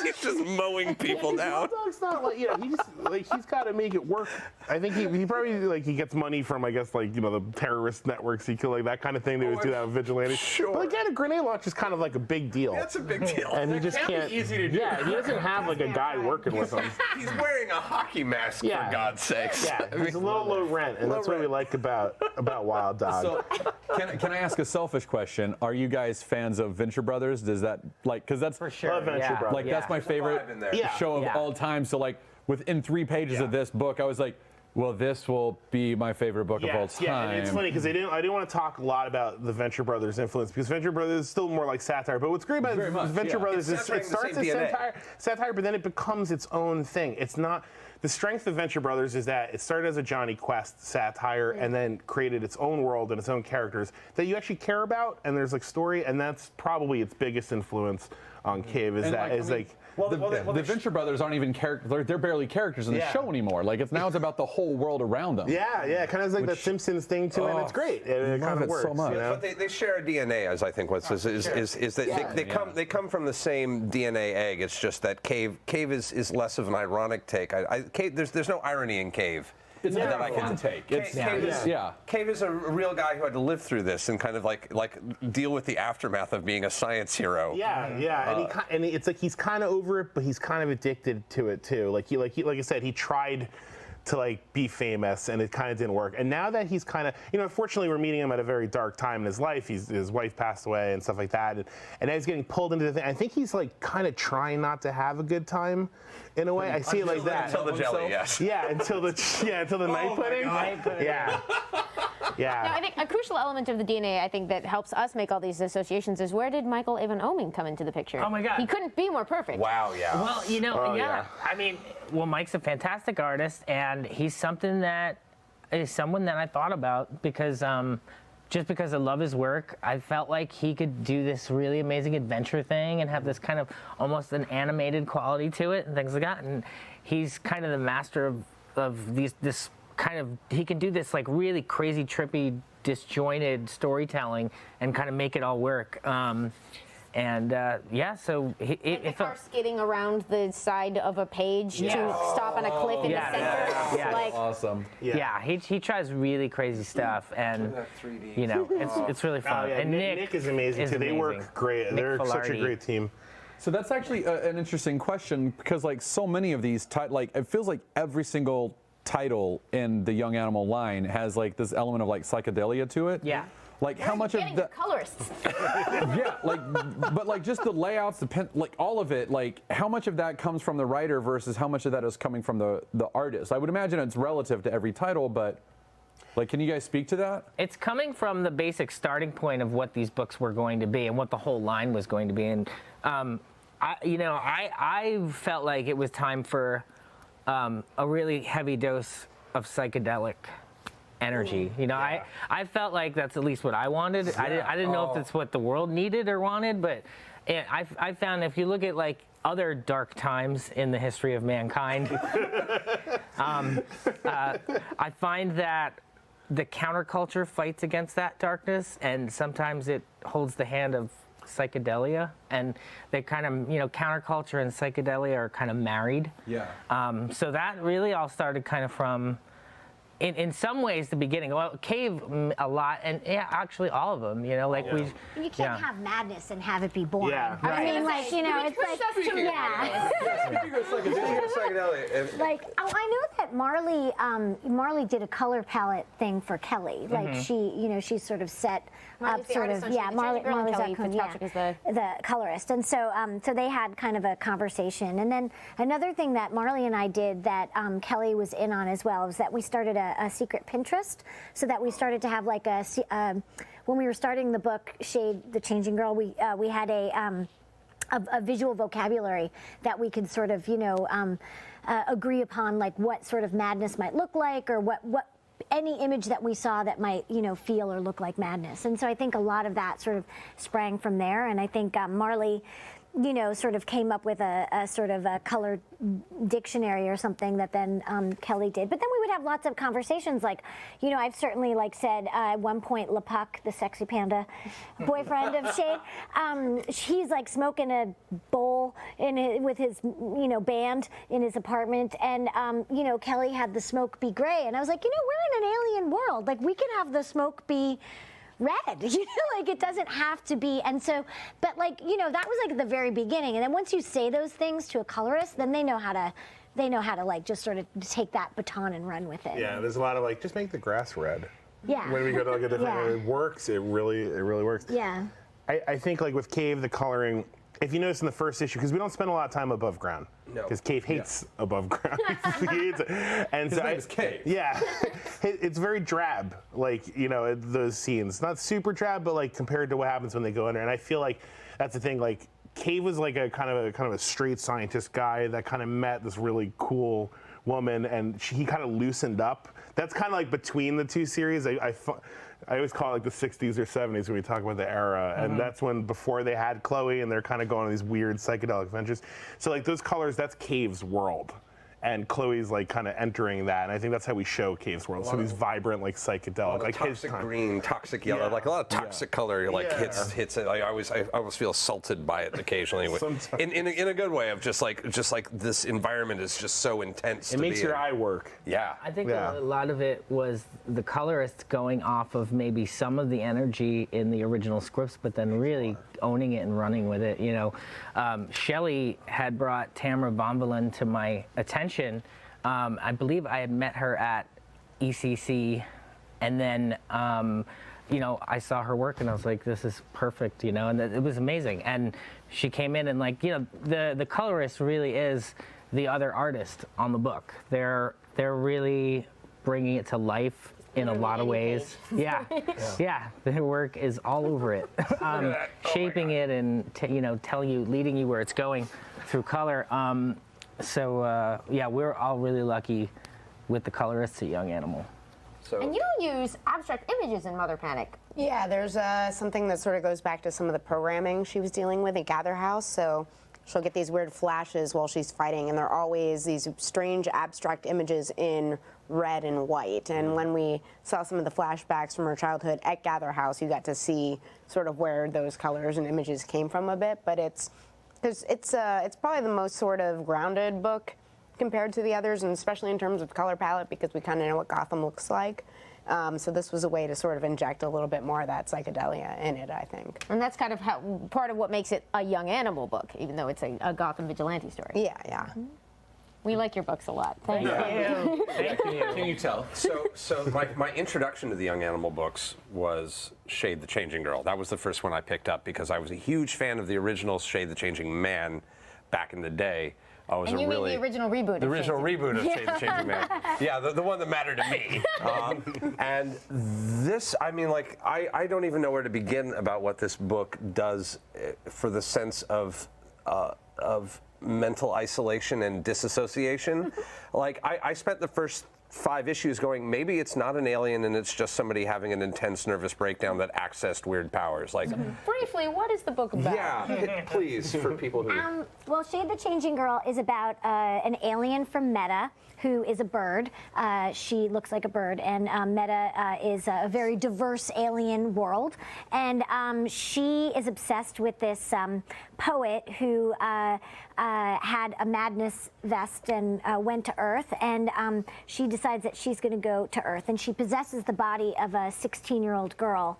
He's just mowing people down. Dog's not like, he's got to make it work. I think he probably he gets money from, I guess, the terrorist networks he kill, like that kind of thing. They always do that with vigilantes. Sure. But again, a grenade launcher is kind of like a big deal. That's a big deal. And he just can't. Be easy to do. Yeah, he doesn't have like a guy working with him. He's wearing a hockey mask, for God's sakes. Yeah, he's a low rent, and that's what we like about Wild Dog. So, can I ask a selfish question? Are you guys fans of Venture Brothers? Does that because that's for sure. Love Venture Brothers. That's my favorite show of all time. So within 3 pages of this book, I was like, well, this will be my favorite book of all time. Yeah, and it's funny because I didn't want to talk a lot about the Venture Brothers influence because Venture Brothers is still more like satire. But what's great about Venture Brothers is it starts as satire, but then it becomes its own thing. It's not. The strength of Venture Brothers is that it started as a Johnny Quest satire and then created its own world and its own characters that you actually care about, and there's story, and that's probably its biggest influence on Cave the Venture Brothers aren't even characters. They're barely characters in the show anymore. It's about the whole world around them. Yeah, kind of like that Simpsons thing too, and it's great. It kind of works so much. But they share a DNA, as I think is that they come from the same DNA egg. It's just that Cave is less of an ironic take. There's no irony in Cave. It's not that I can take. Cave is a real guy who had to live through this and kind of deal with the aftermath of being a science hero. And it's like he's kind of over it, but he's kind of addicted to it too. Like I said, he tried to be famous, and it kind of didn't work. And now that he's kind of, unfortunately, we're meeting him at a very dark time in his life. His wife passed away and stuff like that, and now he's getting pulled into the thing. I think he's kind of trying not to have a good time, in a way. I see it like that. Until the jelly, yes. Yeah, until the night pudding. Yeah. Yeah. Now, I think a crucial element of the DNA, I think, that helps us make all these associations is where did Michael Avon Oeming come into the picture? Oh my God. He couldn't be more perfect. Wow, yeah. Well, I mean, Mike's a fantastic artist, and he's someone that I thought about because just because I love his work, I felt like he could do this really amazing adventure thing and have this kind of almost an animated quality to it and things like that. And he's kind of the master of this kind of, he can do this really crazy, trippy, disjointed storytelling and kind of make it all work. So the car skidding around the side of a page to stop on a cliff in the center. Yeah, awesome. Yeah, he tries really crazy stuff, and it's really fun. And Nick is amazing too. They work great. They're such a great team. So that's actually an interesting question because so many of these it feels like every single title in the Young Animal line has this element of psychedelia to it. Yeah. Like how much of Getting the colorists. yeah, like, but like just the layouts, like all of it, like how much of that comes from the writer versus how much of that is coming from the artist? I would imagine it's relative to every title, but like, can you guys speak to that? It's coming from the basic starting point of what these books were going to be and what the whole line was going to be. And I felt like it was time for a really heavy dose of psychedelic energy. I felt like that's at least what I wanted. I didn't know if that's what the world needed or wanted, but I found if you look at like other dark times in the history of mankind, I find that the counterculture fights against that darkness, and sometimes it holds the hand of psychedelia, and they kind of, counterculture and psychedelia are kind of married. Yeah. So that really all started kind of from, in some ways, the beginning. Well, Cave a lot, and actually all of them. Like we. You can't have madness and have it be boring. Yeah. I mean, like it's like Speaking of psychedelia, like I know that Marley did a color palette thing for Kelly. Like she sort of set Marley's up the sort artist, of and she's the changing girl, and Kelly Kelly Fitzpatrick is the colorist, and so so they had kind of a conversation. And then another thing that Marley and I did that Kelly was in on as well was that we started a secret Pinterest, so that we started to have like when we were starting the book Shade the Changing Girl, we had a visual vocabulary that we could sort of agree upon, like what sort of madness might look like, or what any image that we saw that might feel or look like madness. And so I think a lot of that sort of sprang from there, and I think Marley sort of came up with a sort of a color dictionary or something that then Kelly did. But then we would have lots of conversations. Like, I've certainly said at one point, Lepuck, the sexy panda boyfriend of Shade, he's like smoking a bowl with his band in his apartment, and Kelly had the smoke be gray, and I was like, we're in an alien world. Like, we can have the smoke be red, like it doesn't have to be. And so, but that was like at the very beginning. And then once you say those things to a colorist, then they know how to like just sort of take that baton and run with it. Yeah, there's a lot of just make the grass red. Yeah. When we go to a different, it works. It really works. Yeah. I think with Cave, the coloring, if you notice in the first issue, because we don't spend a lot of time above ground. No. Because Cave hates above ground. He hates it. And His name is Cave. Yeah. It's very drab, those scenes. Not super drab, but compared to what happens when they go under. And I feel like that's the thing. Cave was like a kind of a straight scientist guy that kind of met this really cool woman, and he kind of loosened up. That's kind of between the two series. I always call it the 60s or 70s when we talk about the era, and that's when before they had Chloe, and they're kind of going on these weird psychedelic adventures. So those colors, that's Cave's world, and Chloe's kind of entering that, and I think that's how we show Cave's world. So these vibrant psychedelic, like toxic green, toxic yellow, a lot of toxic color hits it. I always feel assaulted by it occasionally, in a good way of just like this environment is just so intense. It makes your eye work. Yeah. I think a lot of it was the colorists going off of maybe some of the energy in the original scripts, but then really owning it and running with it. Shelley had brought Tamara Bonvillain to my attention. I believe I had met her at ECC, and then I saw her work and I was like, this is perfect, and it was amazing. And she came in and the colorist really is the other artist on the book. They're really bringing it to life in a lot of ways. Yeah. Their work is all over it, shaping it and telling you, leading you where it's going through color. So we're all really lucky with the colorists at Young Animal. And you use abstract images in Mother Panic. Yeah, there's something that sort of goes back to some of the programming she was dealing with at Gather House. So she'll get these weird flashes while she's fighting, and they're always these strange abstract images in red and white. And when we saw some of the flashbacks from her childhood at Gather House, you got to see sort of where those colors and images came from a bit. But it's probably the most sort of grounded book compared to the others, and especially in terms of color palette, because we kind of know what Gotham looks like. So this was a way to sort of inject a little bit more of that psychedelia in it, I think. And that's kind of part of what makes it a Young Animal book, even though it's a Gotham vigilante story. Yeah. Mm-hmm. We like your books a lot. Thank you. Thank you. Can you tell? So my introduction to the Young Animal books was Shade the Changing Girl. That was the first one I picked up because I was a huge fan of the original Shade the Changing Man back in the day. And you mean the original reboot? The original reboot of Shade the Changing Man. Yeah, the one that mattered to me. And this, I mean, like, I don't even know where to begin about what this book does for the sense of mental isolation and disassociation. Like, I spent the first 5 issues going, maybe it's not an alien and it's just somebody having an intense nervous breakdown that accessed weird powers. Like, Briefly, what is the book about? yeah, please, for people who... Well, Shade the Changing Girl is about an alien from Meta who is a bird. She looks like a bird, and Meta is a very diverse alien world. And she is obsessed with this poet who had a madness vest and went to Earth, and she decides that she's going to go to Earth, and she possesses the body of a 16-year-old girl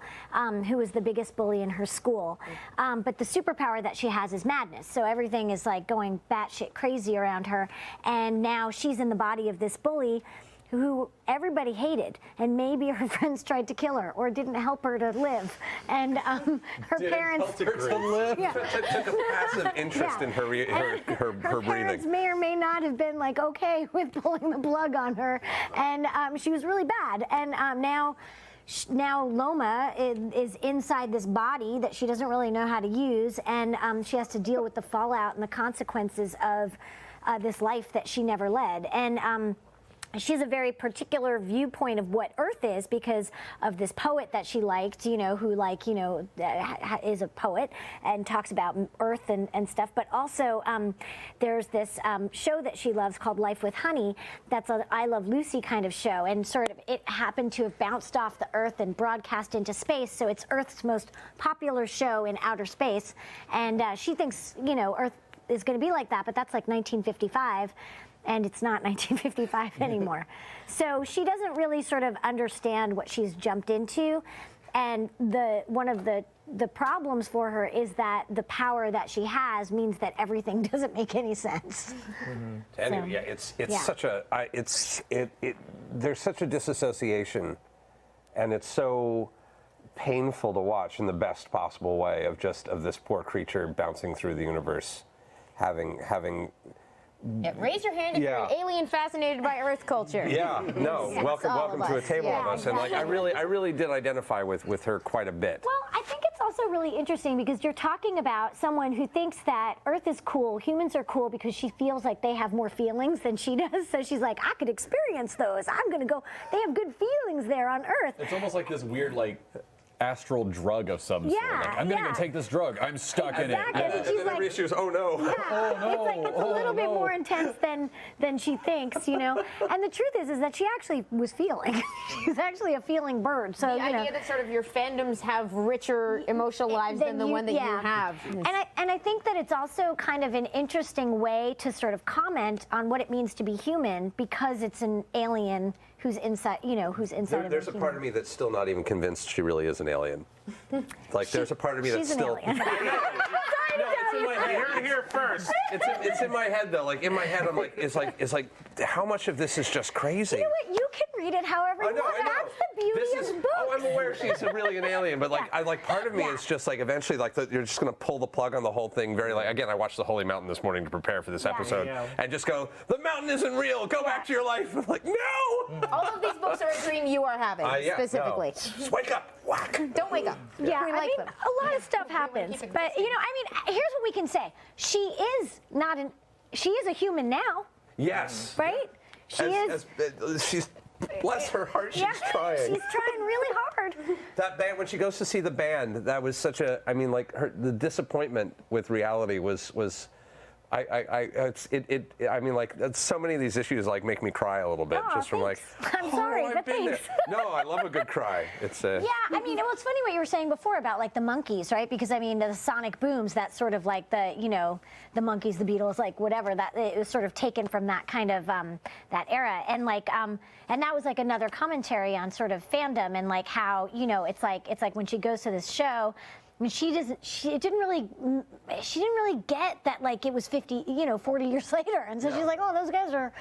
who is the biggest bully in her school. But the superpower that she has is madness, so everything is like going batshit crazy around her, and now she's in the body of this bully who everybody hated, and maybe her friends tried to kill her or didn't help her to live, and her parents took a passive interest in her her breathing. parents may or may not have been like okay with pulling the plug on her, and she was really bad, and now Loma is inside this body that she doesn't really know how to use, and she has to deal with the fallout and the consequences of this life that she never led. And she has a very particular viewpoint of what Earth is because of this poet that she liked, you know, who is a poet and talks about Earth and stuff. But also there's this show that she loves called Life with Honey. That's an I Love Lucy kind of show, and sort of it happened to have bounced off the Earth and broadcast into space. So it's Earth's most popular show in outer space, and she thinks, you know, Earth is going to be like that, but that's like 1955. And it's not 1955 anymore. So she doesn't really sort of understand what she's jumped into. And one of the problems for her is that the power that she has means that everything doesn't make any sense. Anyway, yeah, it's such a there's such a disassociation, and it's so painful to watch in the best possible way of this poor creature bouncing through the universe, having. Yeah, raise your hand if you're an alien fascinated by Earth culture. Yeah, no, welcome to a table of us, and like I really did identify with her quite a bit. Well, I think it's also really interesting because you're talking about someone who thinks that Earth is cool, humans are cool because she feels like they have more feelings than she does. So she's like, I could experience those. I'm gonna go. They have good feelings there on Earth. It's almost like this weird like astral drug of some sort. Like, I'm gonna go take this drug. I'm stuck in it. And And then every issue is, oh no. Yeah. Oh no. It's like it's a little bit more intense than she thinks, you know. And the truth is that she actually was feeling. She's actually a feeling bird. So The idea that sort of your fandoms have richer emotional lives than the one that you have. And I think that it's also kind of an interesting way to sort of comment on what it means to be human because it's an alien who's inside, you know, who's inside of a There's a part of me that's still not even convinced she really is an alien. Like, there's a part of me that's She's an still. alien. No, it's in my head. You heard it here first. It's in my head though. Like in my head, I'm like, it's like, how much of this is just crazy? You know what? You can read it however you want. That's the beauty of books. Oh, I'm aware she's really an alien, but like, part of me is just like, eventually, like, you're just gonna pull the plug on the whole thing. Very like, again, I watched The Holy Mountain this morning to prepare for this episode, and just go, the mountain isn't real. Go back to your life. I'm like, no. All of these books are a dream you are having, specifically. No. Just wake up. Whack. Don't wake up. Yeah, We I like mean, them. a lot of stuff happens, but you know, I mean, here's what we can say: she is a human now, Yes. right? She's bless her heart. She's trying. She's trying really hard. That band, when she goes to see the band, that was such a. I mean, like the disappointment with reality was. I mean, like so many of these issues like make me cry a little bit just from like. I'm sorry, I've but been thanks. there. No, I love a good cry. It's Yeah, I mean, well, it's funny what you were saying before about like the monkeys, right? Because I mean, the sonic booms, that's sort of like the, you know, the Monkees, the Beatles, like whatever. That it was sort of taken from that kind of that era, and like and that was like another commentary on sort of fandom and like how, you know, it's like when she goes to this show. I mean, she didn't really get that like it was 40 years later, and so she's like, oh, those guys are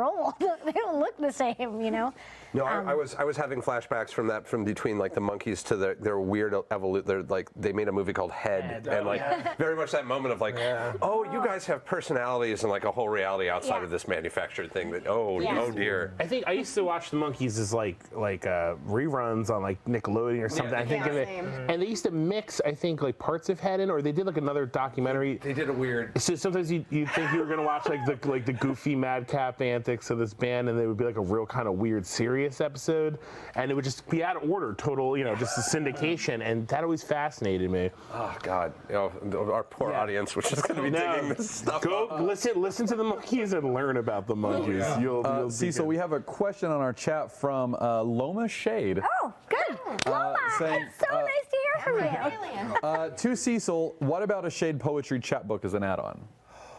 old. They don't look the same, you know. No, I was having flashbacks from between like the monkeys to their weird evolution. Like they made a movie called Head, and like very much that moment of like, oh, you guys have personalities and like a whole reality outside of this manufactured thing. That oh dear. I think I used to watch the monkeys as like reruns on like Nickelodeon or something. I think of it, and they used to mix I think like parts of Head in, or they did like another documentary. They did a weird. So sometimes you think you were gonna watch like the goofy madcap antics of this band, and they would be like a real kind of weird serious episode, and it would just be out of order, total, just a syndication, and that always fascinated me. Oh God, our poor audience, which is going to be digging this stuff. Go listen to the monkeys and learn about the monkeys. You'll Cecil, we have a question on our chat from Loma Shade. Oh, good. Loma, saying, it's so nice to hear from you. To Cecil, what about a Shade poetry chapbook as an add-on?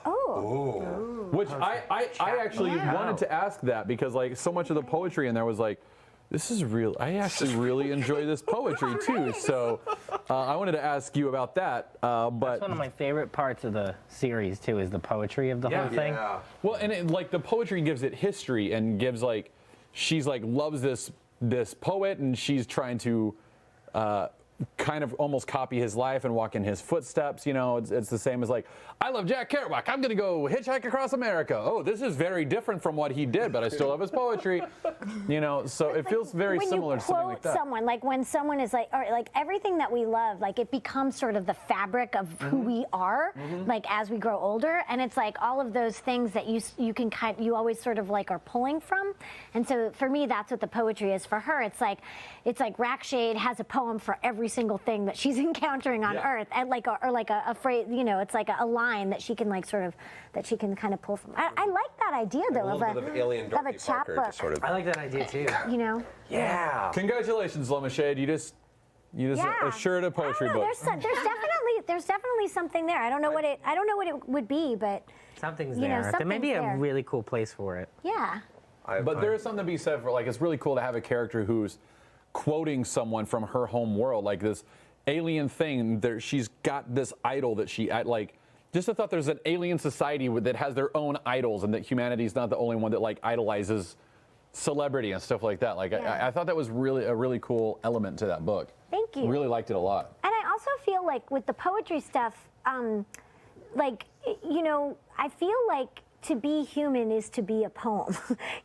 Oh. Which I actually wanted to ask that, because like so much of the poetry in there was like, this is real. I actually really enjoy this poetry too. So I wanted to ask you about that. But that's one of my favorite parts of the series too, is the poetry of the whole thing. Yeah. Well, and like the poetry gives it history and gives like, she's like loves this poet, and she's trying to kind of almost copy his life and walk in his footsteps. It's the same as like, I love Jack Kerouac, I'm gonna go hitchhike across America. Oh, this is very different from what he did, but I still love his poetry. So it feels very similar to something like that. Someone, like when someone is like, or like everything that we love, like it becomes sort of the fabric of who we are, like as we grow older, and it's like all of those things that you always sort of like are pulling from. And so for me, that's what the poetry is. For her, it's like Rackshade has a poem for every single thing that she's encountering on Earth, and like a phrase, it's like a line that she can kind of pull from. I like that idea though of a chapbook. I like that idea too. Yeah. Congratulations, Loma Shade. You just assured a poetry book. There's definitely something there. I don't know what it would be, but something's there. There may be a really cool place for it. Yeah. But there is something to be said for like, it's really cool to have a character who's quoting someone from her home world, like this alien thing. She's got this idol that she like. Just the thought there's an alien society that has their own idols, and that humanity's not the only one that like idolizes celebrity and stuff like that. Like I thought that was really a really cool element to that book. Thank you. Really liked it a lot. And I also feel like with the poetry stuff, I feel like to be human is to be a poem.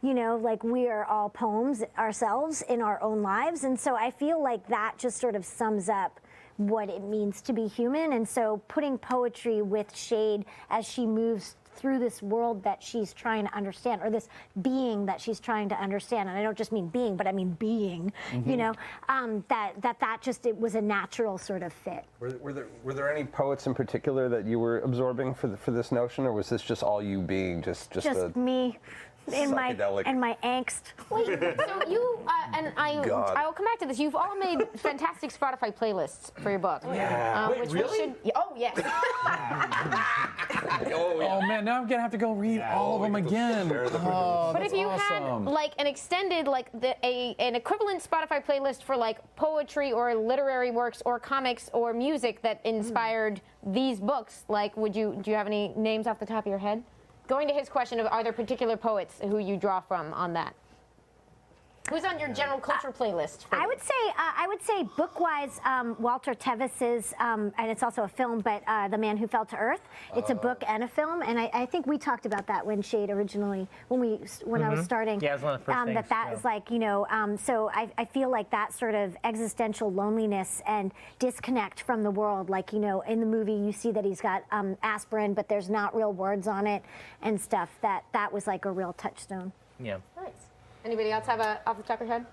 Like we are all poems ourselves in our own lives, and so I feel like that just sort of sums up what it means to be human. And so putting poetry with Shade as she moves through this world that she's trying to understand, or this being that she's trying to understand, and I don't just mean being, but I mean being, it was a natural sort of fit. Were there any poets in particular that you were absorbing for this notion, or was this just all you being just me? In my angst. Wait, so you I will come back to this. You've all made fantastic Spotify playlists for your book. Yeah. Wait, really? Oh man, now I'm gonna have to go read all of them again. Oh, but if you had like an extended, like an equivalent Spotify playlist for like poetry or literary works or comics or music that inspired these books, like do you have any names off the top of your head? Going to his question of, are there particular poets who you draw from on that? Who's on your general culture playlist? I would say book-wise, Walter Tevis's, and it's also a film, but The Man Who Fell to Earth. It's a book and a film, and I think we talked about that when Shade originally, when I was starting. Yeah, it was one of the first things. That is like, so I feel like that sort of existential loneliness and disconnect from the world, like, in the movie you see that he's got aspirin, but there's not real words on it and stuff. That was like a real touchstone. Yeah. Nice. Anybody else have off the top of your head?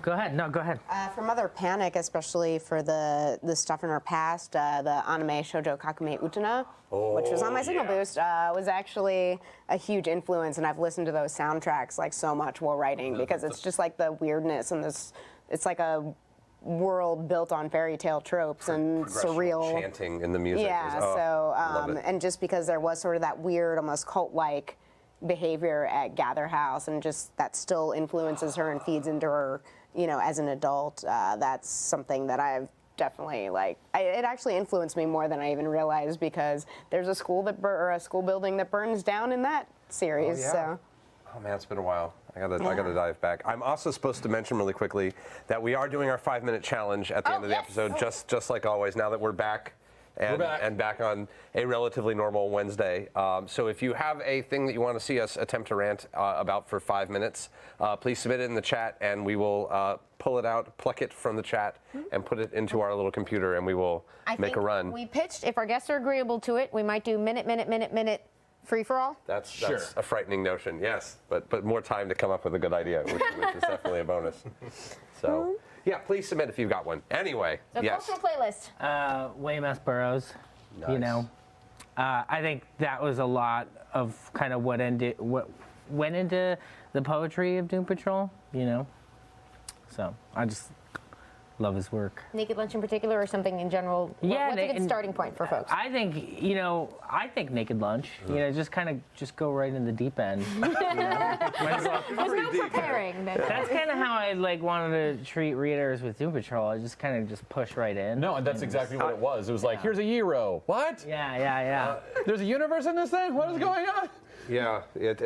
Go ahead. No, go ahead. For Mother Panic, especially for the stuff in her past, the anime Shoujo Kakume Utena, which was on my Signal Boost, was actually a huge influence, and I've listened to those soundtracks like so much while writing, because it's just like the weirdness and it's like a world built on fairy tale tropes and surreal chanting in the music. Yeah, and just because there was sort of that weird, almost cult-like behavior at Gather House, and just that still influences her and feeds into her, as an adult. That's something that I've definitely like it actually influenced me more than I even realized, because there's a school or a school building that burns down in that series. So. Oh man, it's been a while. I gotta dive back. I'm also supposed to mention really quickly that we are doing our 5-minute challenge at the end of the episode, just like always. Now that we're back. And back on a relatively normal Wednesday. So if you have a thing that you want to see us attempt to rant about for 5 minutes, please submit it in the chat, and we will pluck it from the chat, and put it into our little computer, and we will make a run. We pitched, if our guests are agreeable to it, we might do minute free-for-all. That's a frightening notion, yes. But more time to come up with a good idea, which is definitely a bonus. So. Yeah, please submit if you've got one. Anyway, the cultural playlist. Weymouth Burroughs. Nice. You know, I think that was a lot of kind of what went into the poetry of Doom Patrol. You know, so I just love his work. Naked Lunch in particular, or something in general? Yeah, what's a good starting point for folks? I think Naked Lunch. You know, just go right in the deep end. You know? There's no preparing. That's kind of how I wanted to treat readers with Doom Patrol. I just kind of push right in. No, and that's exactly what it was. It was like, here's a Euro. What? Yeah. There's a universe in this thing? What is going on? Yeah.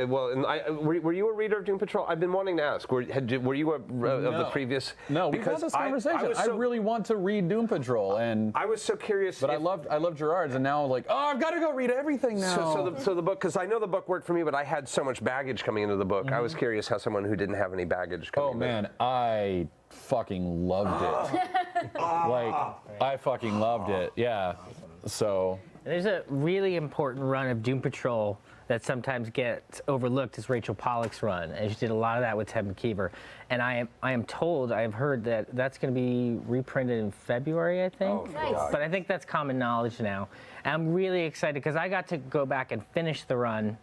Well, and were you a reader of Doom Patrol? I've been wanting to ask. Were you of the previous? No, we've had this conversation. I really want to read Doom Patrol, and I was so curious. But I loved Gerard's, and now I've got to go read everything now. So the book, because I know the book worked for me, but I had so much baggage coming into the book. I was curious how someone who didn't have any baggage coming. Oh man, I fucking loved it. I fucking loved it. Yeah. So there's a really important run of Doom Patrol that sometimes gets overlooked, is Rachel Pollack's run, and she did a lot of that with Ted McKeever. And I am told, I've heard that that's going to be reprinted in February, I think. Oh, nice. But I think that's common knowledge now. And I'm really excited because I got to go back and finish the run,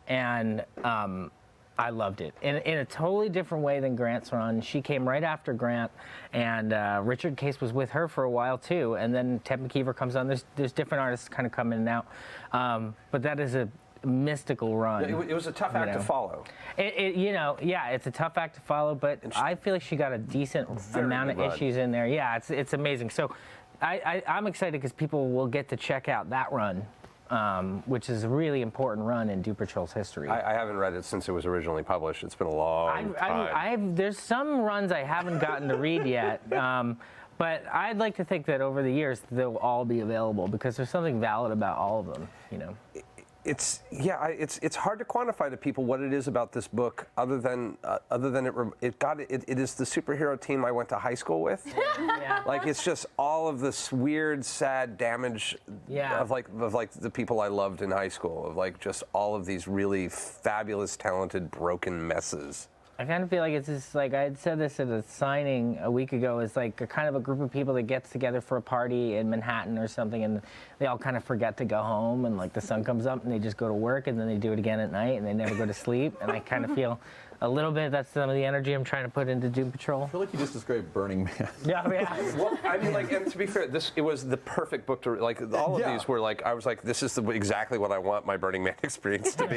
and I loved it in a totally different way than Grant's run. She came right after Grant, and Richard Case was with her for a while too. And then Ted McKeever comes on. There's different artists kind of coming in and out, but that is a mystical run. Yeah, it was a tough act to follow. It's a tough act to follow, but I feel like she got a decent amount of issues in there. Yeah, it's amazing. So I'm excited because people will get to check out that run, which is a really important run in Doom Patrol's history. I haven't read it since it was originally published. It's been a long time. There's some runs I haven't gotten to read yet. But I'd like to think that over the years they'll all be available because there's something valid about all of them, you know. It's hard to quantify to people what it is about this book, other than it is the superhero team I went to high school with. Yeah. Like it's just all of this weird, sad damage of the people I loved in high school, of like just all of these really fabulous, talented, broken messes. I kind of feel like it's just like I had said this at a signing a week ago. It's like a kind of a group of people that gets together for a party in Manhattan or something, and they all kind of forget to go home, and like the sun comes up and they just go to work, and then they do it again at night, and they never go to sleep. And I kind of feel a little bit that's some of the energy I'm trying to put into Doom Patrol. I feel like you just described Burning Man. Yeah. Well, I mean, like, and to be fair, it was the perfect book to like. All of these were like, I was like, this is exactly what I want my Burning Man experience to be.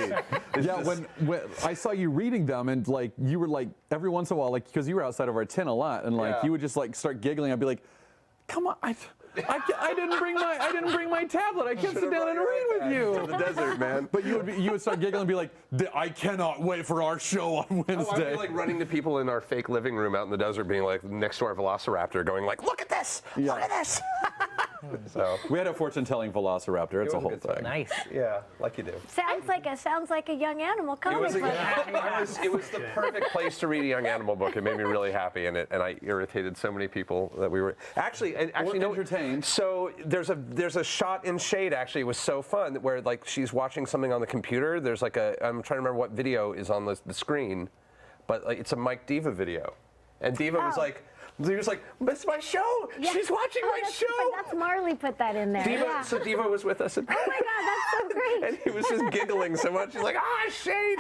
When I saw you reading them, and like you were like every once in a while, like because you were outside of our tent a lot, and like you would just like start giggling. I'd be like, come on, I didn't bring my tablet. I can't sit down and read with you. To the desert, man. But you would start giggling and be like, I cannot wait for our show on Wednesday. I'd be like running to people in our fake living room out in the desert, being like next to our Velociraptor, going like, look at this, look at this. So we had a fortune-telling Velociraptor. It's a whole thing. Nice. Yeah, like you do. Sounds like a young animal comic. It was the perfect place to read a young animal book. It made me really happy, and I irritated so many people that we were actually entertained. So there's a shot in Shade. Actually, it was so fun where like she's watching something on the computer. There's like I'm trying to remember what video is on the screen, but like it's a Mike Diva video, and Diva was like. He was like, "It's my show. Yeah. She's watching my show." That's Marley put that in there. Diva, So Diva was with us. Oh my God, that's so great. And he was just giggling so much. He's like, Shade.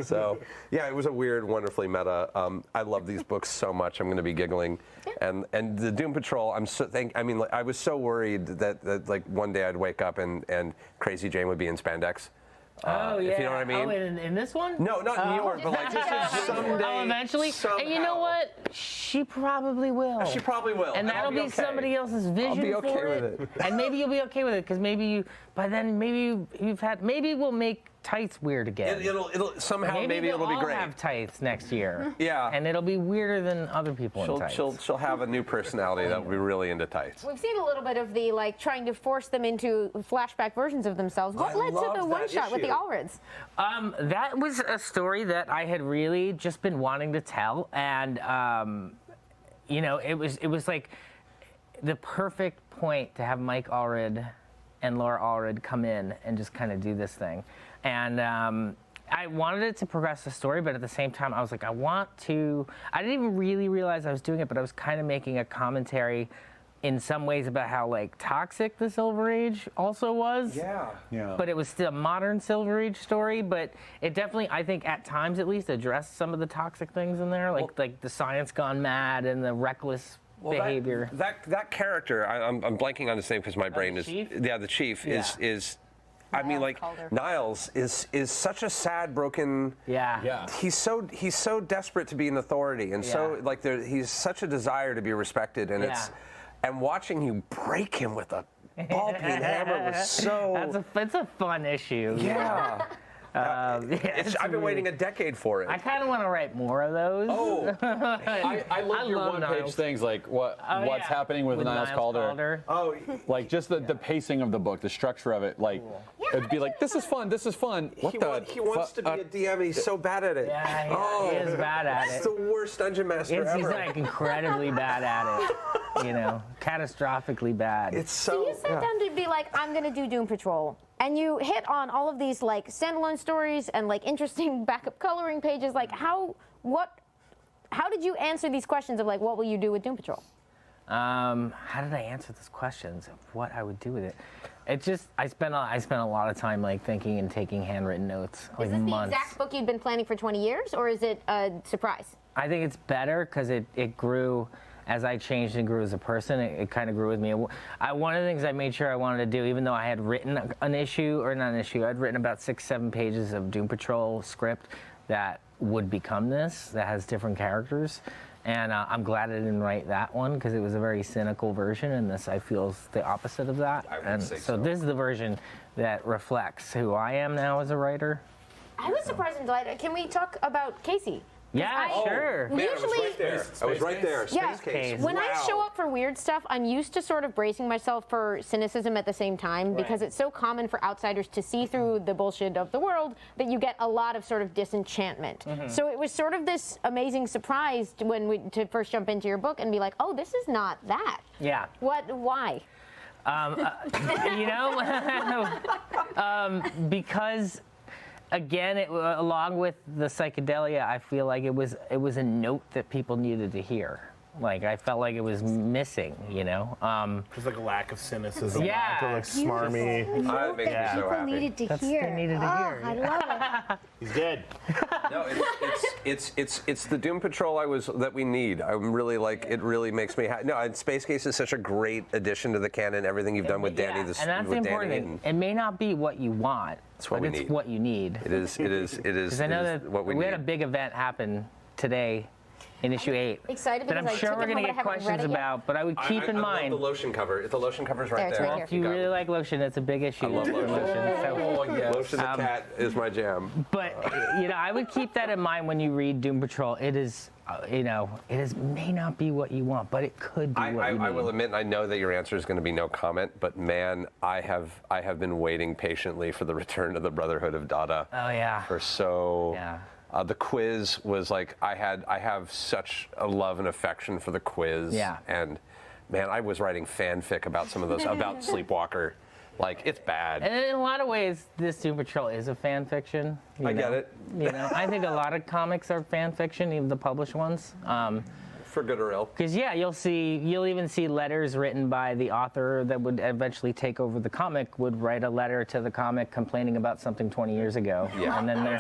So, yeah, it was a weird, wonderfully meta. I love these books so much. I'm going to be giggling. And the Doom Patrol, I was so worried that like one day I'd wake up and Crazy Jane would be in spandex. Oh, yeah. If you know what I mean. Oh, in this one? No, not in yours, but like someday. Oh, eventually. And you know somehow. what? She probably will. She probably will. And that'll I'll be okay. somebody else's vision I'll be okay for with it. And maybe you'll be okay with it because maybe you, by then, maybe you've had, maybe we'll make tights weird again. It'll somehow maybe it'll be we'll all great. have tights next year. Yeah. And it'll be weirder than other people in tights. She'll have a new personality that will be really into tights. We've seen a little bit of the like trying to force them into flashback versions of themselves. What led to the one shot with the Allreds? That was a story that I had really just been wanting to tell, and you know, it was like the perfect point to have Mike Allred and Laura Allred come in and just kind of do this thing. And I wanted it to progress the story, but at the same time, I was like, I didn't even really realize I was doing it, but I was kind of making a commentary in some ways about how like toxic the Silver Age also was. Yeah. But it was still a modern Silver Age story, but it definitely, I think at times at least, addressed some of the toxic things in there, like the science gone mad and the reckless behavior. That character, I'm blanking on his name because my brain is. Chief? Yeah, the chief is. I mean, like Calder. Niles is such a sad, broken. Yeah. He's so desperate to be an authority, and so like he's such a desire to be respected, and and watching you break him with a ball peen hammer was so. It's a fun issue. Yeah. I've been waiting a decade for it. I kind of want to write more of those. Oh, I love your love one-page Niles. things like what's yeah. happening with Niles Calder. Oh, Like just the pacing of the book, the structure of it. Like it'd be like, this is fun. he wants to be a DM. He's so bad at it. Yeah, he is bad at He's it. the worst dungeon master He's ever. like incredibly bad at it. You know, catastrophically bad. It's So so. you sat down to be like, I'm gonna do Doom Patrol, and you hit on all of these like standalone stories and like interesting backup coloring pages. Like how did you answer these questions of like, what will you do with Doom Patrol? How did I answer those questions of what I would do with it? It just I spent a lot of time like thinking and taking handwritten notes, like Is this months. the exact book you'd been planning for 20 years, or is it a surprise? I think it's better because it grew as I changed and grew as a person. It kind of grew with me. One of the things I made sure I wanted to do, even though I had written an issue, or not an issue, I'd written about 6-7 pages of Doom Patrol script that would become this, that has different characters. And I'm glad I didn't write that one because it was a very cynical version, and this I feel is the opposite of that. I would And say so so. this is the version that reflects who I am now as a writer. I was surprised and delighted. Can we talk about Casey? Yeah, sure. Man, I was Usually- right there. I was right there. Yeah. Space case. When I Wow. show up for weird stuff, I'm used to sort of bracing myself for cynicism at the same time because it's so common for outsiders to see through the bullshit of the world that you get a lot of sort of disenchantment. So it was sort of this amazing surprise to first jump into your book and be like, oh, this is not that. Yeah. Why? You know, because again, along with the psychedelia, I feel like it was a note that people needed to hear. Like I felt like it was missing, you know. There's like a lack of cynicism, Yeah. lack of like smarmy. That makes me so People happy. needed to That's hear. they needed to hear. I love it. He's dead. No, it's the Doom Patrol that we need. I'm really like it. Really makes me happy. No, and Space Case is such a great addition to the canon. Everything you've done with Danny, and that's the with important Danny thing. It may not be what you want, It's what but we it's need. what you need. It is. Because I know that what we we need. had a big event happen today in issue 8 Excited that I'm because I sure took we're it going home, to but I get haven't read questions it yet. about, but I would keep in I mind. love the lotion cover. The lotion cover's right There, it's there. right here. If you really like lotion, it's a big issue. I love for lotion. So, Lotion the cat is my jam. but you know, I would keep that in mind when you read Doom Patrol. It is, you know, may not be what you want, but it could be what you need. I will admit, and I know that your answer is going to be no comment, but man, I have been waiting patiently for the return of the Brotherhood of Dada. Oh yeah. For so. Yeah. The quiz was like I have such a love and affection for the quiz. Yeah. And man, I was writing fanfic about some of those about Sleepwalker. Like it's bad. And in a lot of ways, this Doom Patrol is a fan fiction. I get it. You know, I think a lot of comics are fan fiction, even the published ones. For good or ill. Because yeah, you'll even see letters written by the author that would eventually take over the comic. Would write a letter to the comic complaining about something 20 years ago. Yeah. And then You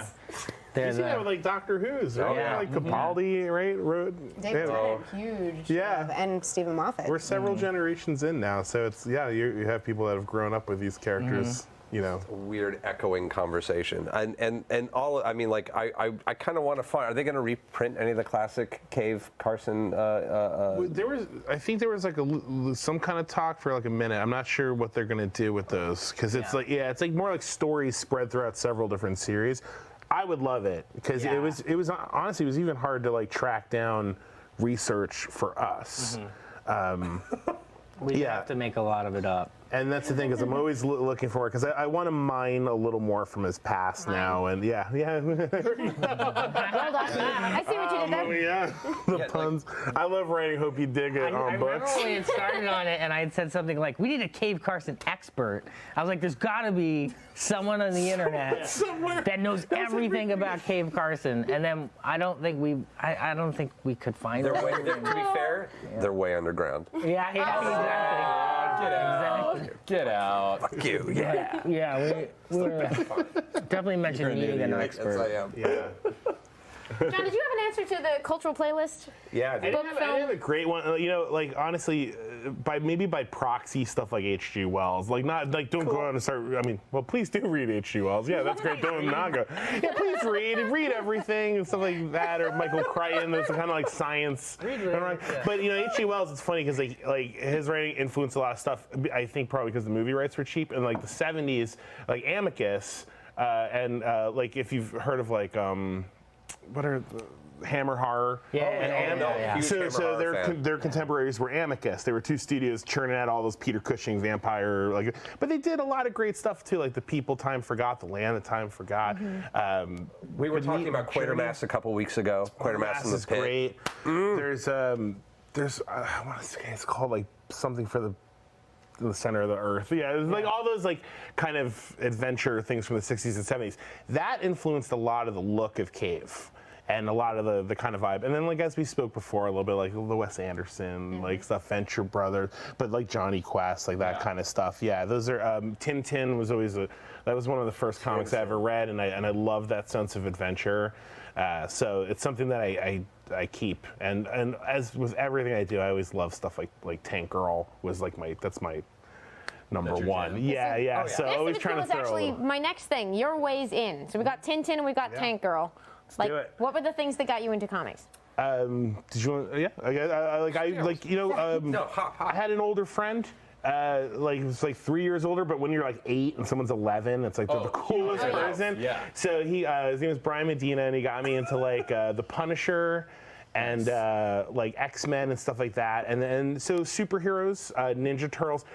there's see that with like Doctor Who's, right? Oh, yeah. Like Capaldi, right? David Yeah. Tennant, huge. Yeah. And Stephen Moffat. We're several generations in now, so it's you have people that have grown up with these characters. you know. Weird echoing conversation, and all. I mean, like I kind of want to find. Are they going to reprint any of the classic Cave Carson? I think there was like some kind of talk for like a minute. I'm not sure what they're going to do with those because it's like more like stories spread throughout several different series. I would love it because it was honestly it was even hard to like track down research for us. We have to make a lot of it up. And that's the thing, is I'm always looking for it, because I want to mine a little more from his past now, and Well done. I see what you did there. the puns. I love writing Hope You Dig It I on remember books. when we had started on it, and I had said something like, "We need a Cave Carson expert." I was like, "There's got to be someone on the internet that knows everything about Cave Carson." And then I don't think we could find it. To be fair, they're way underground. Yeah, exactly. Get out. Get out. Fuck you. Yeah, we definitely mentioned needing an expert. Yes, I am. Yeah. John, did you have an answer to the cultural playlist? Yeah, I didn't have a great one. You know, like honestly, by proxy stuff like H.G. Wells. Like not like don't go out and start. I mean, well, please do read H.G. Wells. Yeah, that's great. Don't not go. Yeah, please read everything and stuff like that. Or Michael Crichton. Those are kind of like science. But you know, H.G. Wells. It's funny because like his writing influenced a lot of stuff. I think probably because the movie rights were cheap. And like the '70s, like Amicus, and like if you've heard of like what are the Hammer Horror? So their contemporaries were Amicus. They were two studios churning out all those Peter Cushing vampire but they did a lot of great stuff too, like The People Time Forgot, The Land That Time Forgot. We were talking about Quatermass a couple weeks ago. Quatermass in the is Pit. great. There's I want to say it's called like something for the center of the earth. Yeah, it was like all those like kind of adventure things from the 60s and 70s. That influenced a lot of the look of Cave and a lot of the kind of vibe. And then like as we spoke before a little bit, like the Wes Anderson, like stuff, Venture Brothers, but like Johnny Quest, like that kind of stuff. Yeah, those are Tintin was always that was one of the first comics I ever read, and I love that sense of adventure. So it's something that I keep, and as with everything I do, I always love stuff like Tank Girl was like that's my number one. Yeah. So always trying to throw. Actually, my next thing, your ways in. So we got Tintin and we got Tank Girl. Do it. What were the things that got you into comics? Did you want? Yeah. I had an older friend. Like it's like 3 years older, but when you're like 8 and someone's 11, it's like the coolest person. Yeah. So his name was Brian Medina, and he got me into like the Punisher and like X-Men and stuff like that. And then so superheroes, Ninja Turtles.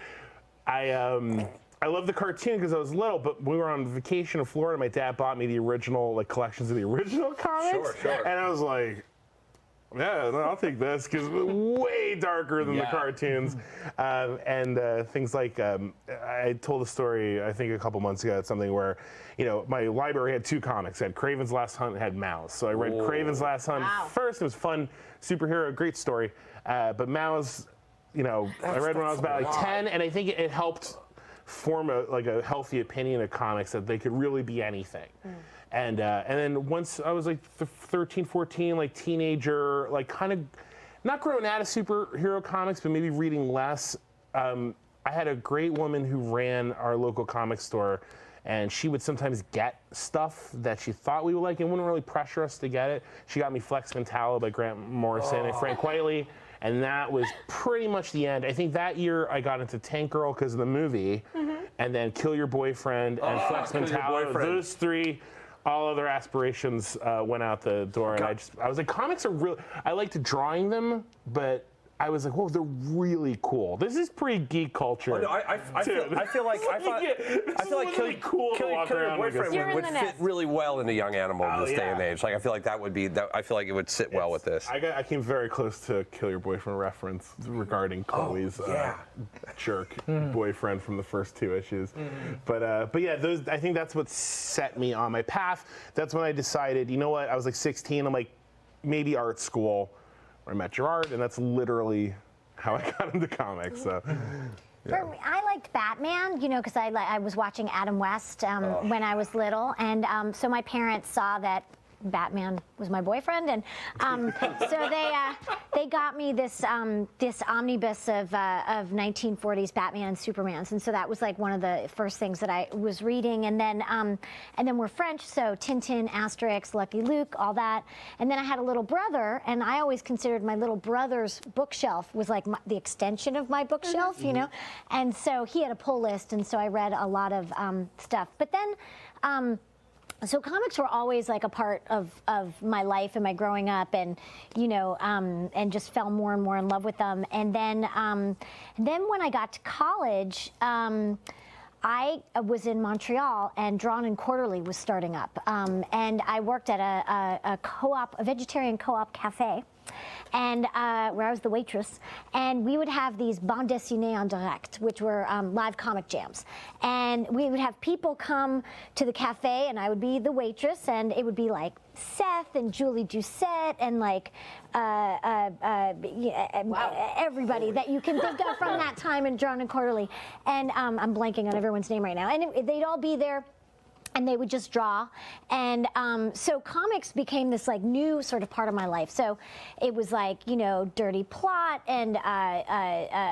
I love the cartoon because I was little, but when we were on vacation in Florida, my dad bought me the original like collections of the original comics, and I was like, yeah, no, I'll take this because it's way darker than the cartoons. And things like, I told a story, I think a couple months ago, something where, you know, my library had two comics. It had Kraven's Last Hunt and had Mouse. So I read Kraven's Last Hunt first. It was fun, superhero, great story. But Mouse, you know, I read when I was about like 10, and I think it helped form a healthy opinion of comics that they could really be anything. And then once I was like 13, 14, like teenager, like kind of not growing out of superhero comics, but maybe reading less. I had a great woman who ran our local comic store, and she would sometimes get stuff that she thought we would like and wouldn't really pressure us to get it. She got me Flex Mentallo by Grant Morrison and Frank Whiteley, and that was pretty much the end. I think that year I got into Tank Girl because of the movie, and then Kill Your Boyfriend and Flex Mentallo. Those three. All other aspirations went out the door, and I was like, comics are real. I liked drawing them, but I was like, whoa, they're really cool. This is pretty geek culture. Oh, no, I feel like Kill Your Boyfriend would fit really well into Young Animal in this day and age. Like I feel like that would be. I feel like it would sit well with this. I came very close to Kill Your Boyfriend reference regarding Chloe's jerk boyfriend from the first 2 issues. But yeah, I think that's what set me on my path. That's when I decided, you know what? I was like 16. I'm like, maybe art school. I met Gerard, and that's literally how I got into comics. So, For me, I liked Batman, you know, because I was watching Adam West when I was little, and so my parents saw that Batman was my boyfriend, and so they got me this this omnibus of 1940s Batman and Supermans, and so that was like one of the first things that I was reading, and then we're French, so Tintin, Asterix, Lucky Luke, all that, and then I had a little brother, and I always considered my little brother's bookshelf was like the extension of my bookshelf, you know, and so he had a pull list, and so I read a lot of stuff, but then. So comics were always like a part of my life and my growing up, and you know, and just fell more and more in love with them. And then when I got to college, I was in Montreal, and Drawn and Quarterly was starting up, and I worked at a co-op, a vegetarian co-op cafe. And where I was the waitress, and we would have these bande dessinées en direct, which were live comic jams. And we would have people come to the cafe, and I would be the waitress, and it would be like Seth and Julie Doucette and like everybody that you can think of from that time in Drawn and Quarterly. And I'm blanking on everyone's name right now. And they'd all be there. And they would just draw, and so comics became this like new sort of part of my life. So it was like, you know, Dirty Plot and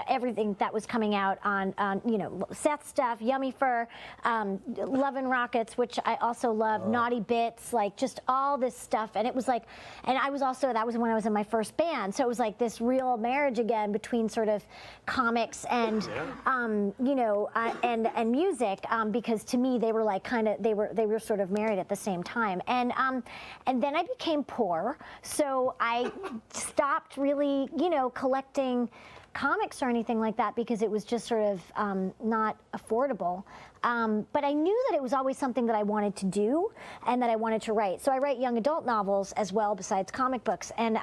everything that was coming out on you know, Seth stuff, Yummy Fur, Love and Rockets, which I also love, Naughty Bits, like just all this stuff. And it was like, and I was also, that was when I was in my first band, so it was like this real marriage again between sort of comics and you know, and music, because to me they were like kind of, they were sort of married at the same time, and then I became poor, so I stopped really, you know, collecting comics or anything like that because it was just sort of not affordable. But I knew that it was always something that I wanted to do and that I wanted to write. So I write young adult novels as well besides comic books, and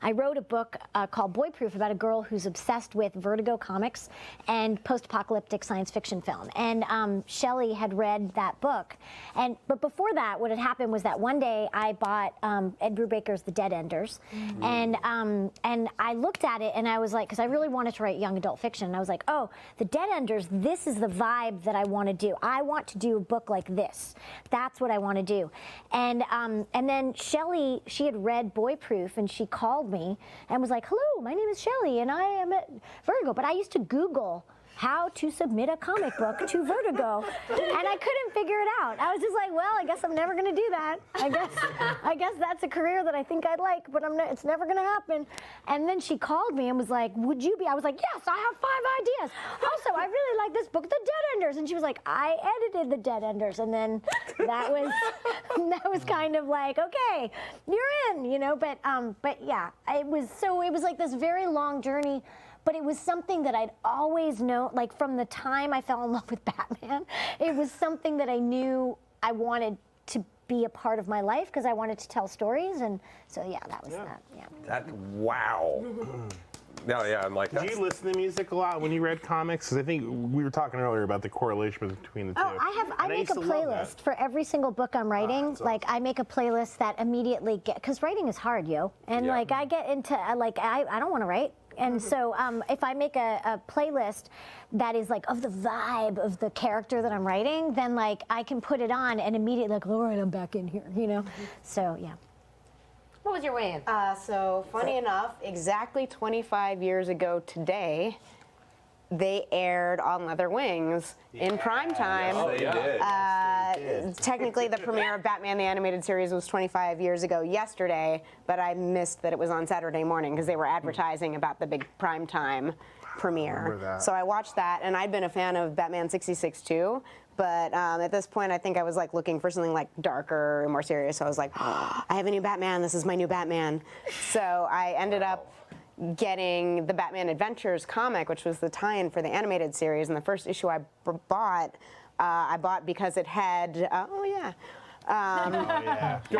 I wrote a book called Boy Proof about a girl who's obsessed with Vertigo comics and post-apocalyptic science fiction film. And Shelley had read that book. But before that, what had happened was that one day I bought Ed Brubaker's The Dead Enders. And I looked at it and I was like, because I really wanted to write young adult fiction. And I was like, oh, The Dead Enders, this is the vibe that I want to do. I want to do a book like this. That's what I want to do. And then Shelley, she had read Boy Proof, and she called me and was like, hello, my name is Shelley and I am at Vertigo. But I used to Google how to submit a comic book to Vertigo, and I couldn't figure it out. I was just like, well, I guess I'm never gonna do that. I guess that's a career that I think I'd like, but it's never gonna happen. And then she called me and was like, would you be? I was like, yes, I have 5 ideas. Also, I really like this book, The Dead Enders. And she was like, I edited The Dead Enders. And then that was kind of like, okay, you're in, you know. But yeah, it was like this very long journey. But it was something that I'd always known, like from the time I fell in love with Batman, it was something that I knew I wanted to be a part of my life because I wanted to tell stories, and so yeah, that was that. Yeah. Wow. No, yeah, I'm like. Did you listen to music a lot when you read comics? Because I think we were talking earlier about the correlation between the two. Oh, I make a playlist for every single book I'm writing. Like I make a playlist that immediately because writing is hard, yo. And like I get into like I don't want to write. And so if I make a playlist that is like of the vibe of the character that I'm writing, then like I can put it on and immediately like, all right, I'm back in here, you know? So yeah. What was your weigh-in? So funny enough, exactly 25 years ago today, they aired On Leather Wings in prime time. Yes, they did. Technically, the premiere of Batman the Animated Series was 25 years ago yesterday, but I missed that it was on Saturday morning because they were advertising about the big prime time premiere. So I watched that, and I'd been a fan of Batman 66 too. But at this point, I think I was like looking for something like darker and more serious. So I was like, oh, I have a new Batman. This is my new Batman. So I ended up getting the Batman Adventures comic, which was the tie-in for the animated series, and the first issue I bought because it had I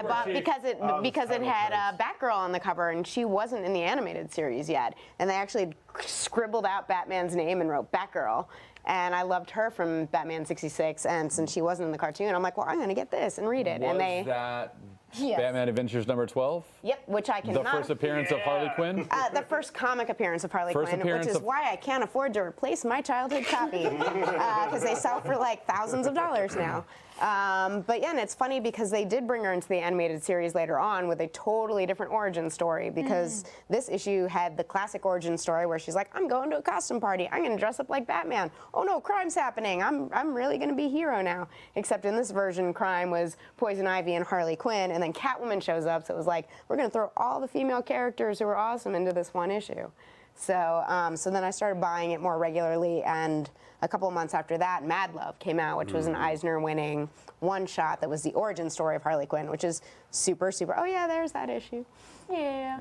bought because it had Batgirl on the cover, and she wasn't in the animated series yet, and they actually scribbled out Batman's name and wrote Batgirl. And I loved her from Batman 66, and since she wasn't in the cartoon, I'm like, well, I'm going to get this and read it. Was that Batman Adventures number 12? Yep, which I cannot. The first appearance of Harley Quinn? The first comic appearance of Harley Quinn, which is why I can't afford to replace my childhood copy, because they sell for like thousands of dollars now. But yeah, and it's funny because they did bring her into the animated series later on with a totally different origin story, because this issue had the classic origin story where she's like, I'm going to a costume party, I'm going to dress up like Batman. Oh no, crime's happening. I'm really going to be a hero now. Except in this version, crime was Poison Ivy and Harley Quinn, and then Catwoman shows up, so it was like, we're going to throw all the female characters who were awesome into this one issue. So, so then I started buying it more regularly, and a couple of months after that, Mad Love came out, which was an Eisner-winning one-shot that was the origin story of Harley Quinn, which is super, super. Oh yeah, there's that issue. Yeah.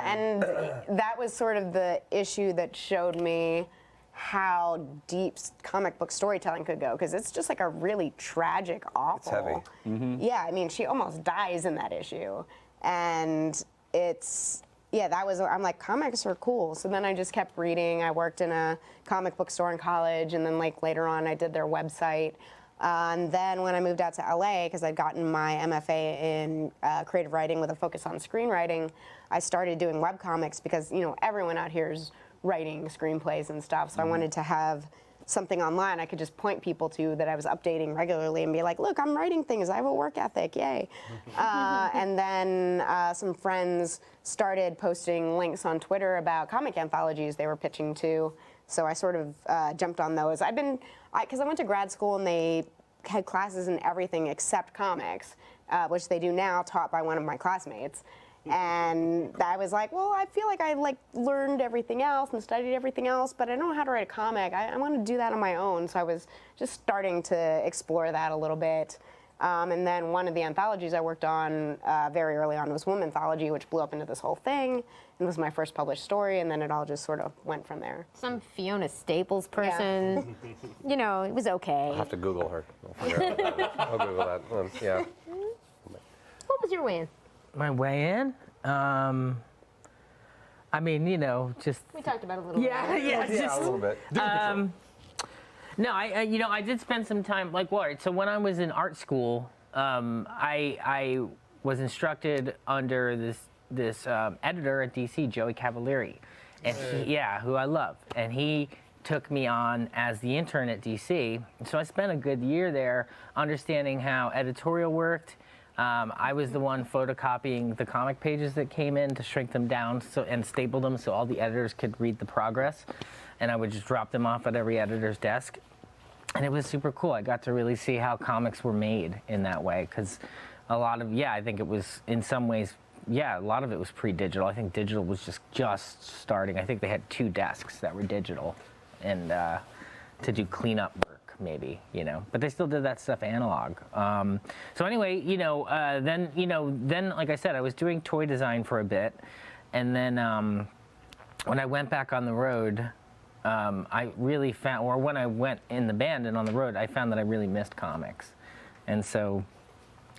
And that was sort of the issue that showed me how deep comic book storytelling could go, because it's just like a really tragic, awful. It's heavy. Yeah, I mean, she almost dies in that issue, and it's. Yeah, that was, I'm like, comics are cool. So then I just kept reading. I worked in a comic book store in college, and then like later on I did their website. And then when I moved out to LA, because I'd gotten my MFA in creative writing with a focus on screenwriting, I started doing webcomics because, you know, everyone out here is writing screenplays and stuff. So I wanted to have something online I could just point people to that I was updating regularly and be like, look, I'm writing things, I have a work ethic, yay. And then some friends started posting links on Twitter about comic anthologies they were pitching to, so I sort of jumped on those. Because I went to grad school and they had classes in everything except comics, which they do now, taught by one of my classmates. And I was like, well, I feel like I learned everything else and studied everything else, but I don't know how to write a comic. I want to do that on my own. So I was just starting to explore that a little bit. And then one of the anthologies I worked on very early on was Woman Anthology, which blew up into this whole thing and was my first published story. And then it all just sort of went from there. Some Fiona Staples person. You know, it was okay. I'll have to Google her. I'll figure out what that is. I'll Google that one. Yeah. What was your way in? My way in? I mean, you know, just. We talked about it a little bit. Yeah, Yeah, a little bit. No, you know, I did spend some time, like, what? So when I was in art school, I was instructed under this editor at DC, Joey Cavalieri, and who I love, and he took me on as the intern at DC. So I spent a good year there, understanding how editorial worked. I was the one photocopying the comic pages that came in to shrink them down and staple them so all the editors could read the progress. And I would just drop them off at every editor's desk. And it was super cool. I got to really see how comics were made in that way. Because a lot of, I think it was, in some ways, a lot of it was pre-digital. I think digital was just starting. I think they had 2 desks that were digital and to do cleanup work. Maybe, you know, but they still did that stuff analog. So anyway, then like I said, I was doing toy design for a bit, and then when I went back on the road, I really found, or when I went in the band and on the road, I found that I really missed comics, and so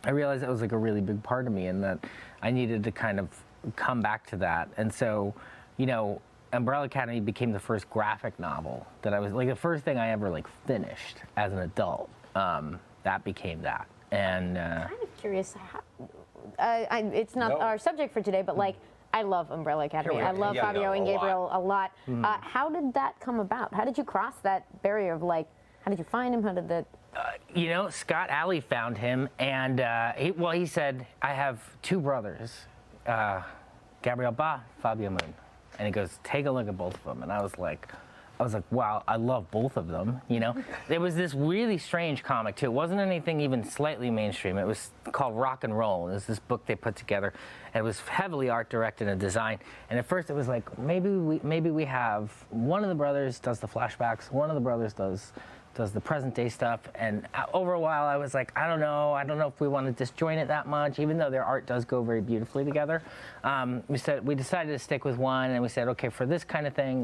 I realized that was like a really big part of me, and that I needed to kind of come back to that, and so, you know, Umbrella Academy became the first graphic novel that I was, like, the first thing I ever, like, finished as an adult. That became that. And I'm kind of curious. It's not our subject for today, but like, I love Umbrella Academy. I love Fabio and Gabriel a lot. How did that come about? How did you cross that barrier of, like, how did you find him? How did that? You know, Scott Alley found him, and he said, I have 2 brothers, Gabriel Ba, Fabio Moon. And he goes, take a look at both of them. And I was like, wow, I love both of them, you know? There was this really strange comic, too. It wasn't anything even slightly mainstream. It was called Rock and Roll. It was this book they put together. And it was heavily art directed and designed. And at first it was like, maybe we have one of the brothers does the flashbacks, one of the brothers does the present day stuff. And over a while I was like, I don't know if we want to disjoint it that much, even though their art does go very beautifully together. We decided to stick with one, and we said, okay, for this kind of thing,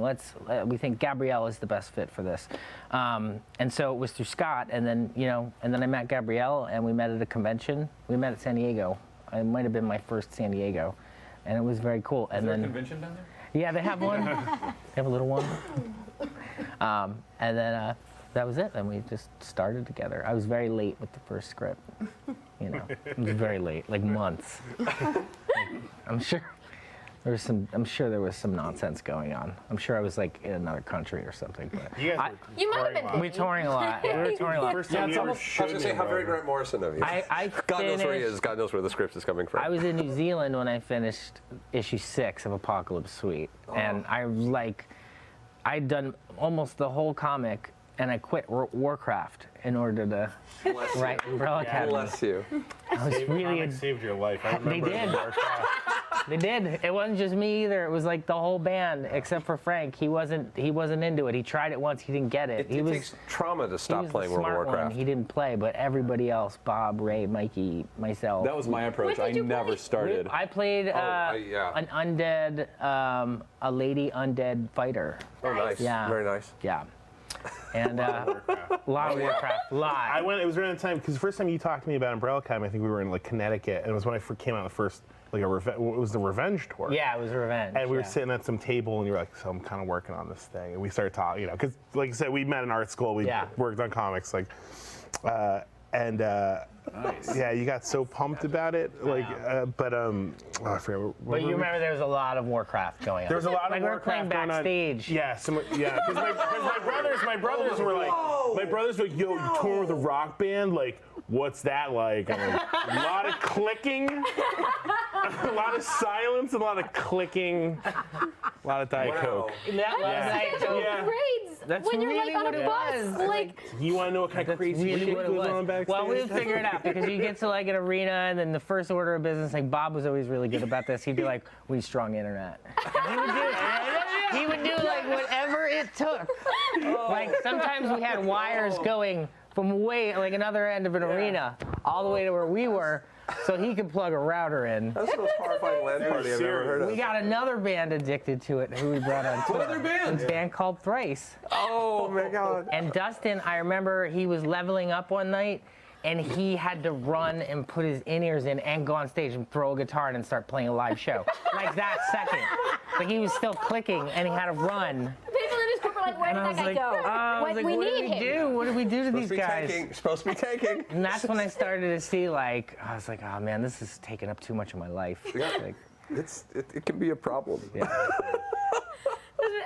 we think Gabrielle is the best fit for this. And so it was through Scott, and then, you know, and then I met Gabrielle, and we met at a convention. We met at San Diego. It might have been my first San Diego, and it was very cool. Is there a convention down there? Yeah, they have one. They have a little one. And then that was it, and we just started together. I was very late with the first script, you know. It was very late, like months. I'm sure I'm sure there was some nonsense going on. I'm sure I was like in another country or something. But You guys You might have been. we were touring a lot. We were touring a lot. First time you ever I was showed going to say, me how about very it. Grant Morrison of you. I God knows where he finished- is. God knows where the script is coming from. I was in New Zealand when I finished issue 6 of Apocalypse Suite, and I'd done almost the whole comic, and I quit Warcraft in order to write Umbrella Academy. Bless you. I was really Comics saved your life. I They remember did. the Warcraft. They did. It wasn't just me either. It was like the whole band, except for Frank. He wasn't into it. He tried it once. He didn't get it. It takes trauma to he stop was playing the World of smart Warcraft. one. He didn't play, but everybody else, Bob, Ray, Mikey, myself. That was my approach. What I did you never play? started. I played yeah. an undead, a lady undead fighter. Oh, nice. Yeah. Very nice. Yeah. And a lot of Warcraft. I went. It was around the time because the first time you talked to me about Umbrella Academy, I think we were in like Connecticut, and it was when I first came out the first it was the Revenge tour. Yeah, it was Revenge. And we were yeah. sitting at some table, and you were like, "So I'm kind of working on this thing," and we started talking, because like I said, we met in art school, we Yeah. worked on comics, Nice. yeah, you got so pumped about it, I forget. But you remember there was a lot of Warcraft going on. There was a lot of like Warcraft we were playing going on. backstage. Yeah, because my brothers were like, "Yo, you tour with a rock band? Like, what's that like?" I'm like, a lot of clicking, a lot of silence, and a lot of clicking, a lot of Diet Coke. That was like, so Yeah. Grades. That's when you're really like on what a it bus, was. like You want to know what kind of That's crazy really shit what it goes on was. backstage? Well, we'll figure it out because you get to like an arena, and then the first order of business, like Bob was always really good about this. He'd be like, "We need strong internet." And he would do like whatever it took. Like sometimes we had wires going from way like another end of an arena all the way to where we were, so he could plug a router in. That's the most horrifying land party I've ever heard of. We got another band addicted to it who we brought on tour. What other band? A band called Thrice. Oh my God. And Dustin, I remember he was leveling up one night, and he had to run and put his in-ears in and go on stage and throw a guitar in and start playing a live show. Like that second. Like he was still clicking, and he had to run. people in his group are like, where And did I that was guy like, go? I was like, we what need do we him. do? What do we do to these guys? Supposed to be tanking. And that's when I started to see, like, I was like, oh man, this is taking up too much of my life. Yeah. Like, It can be a problem. yeah. Listen,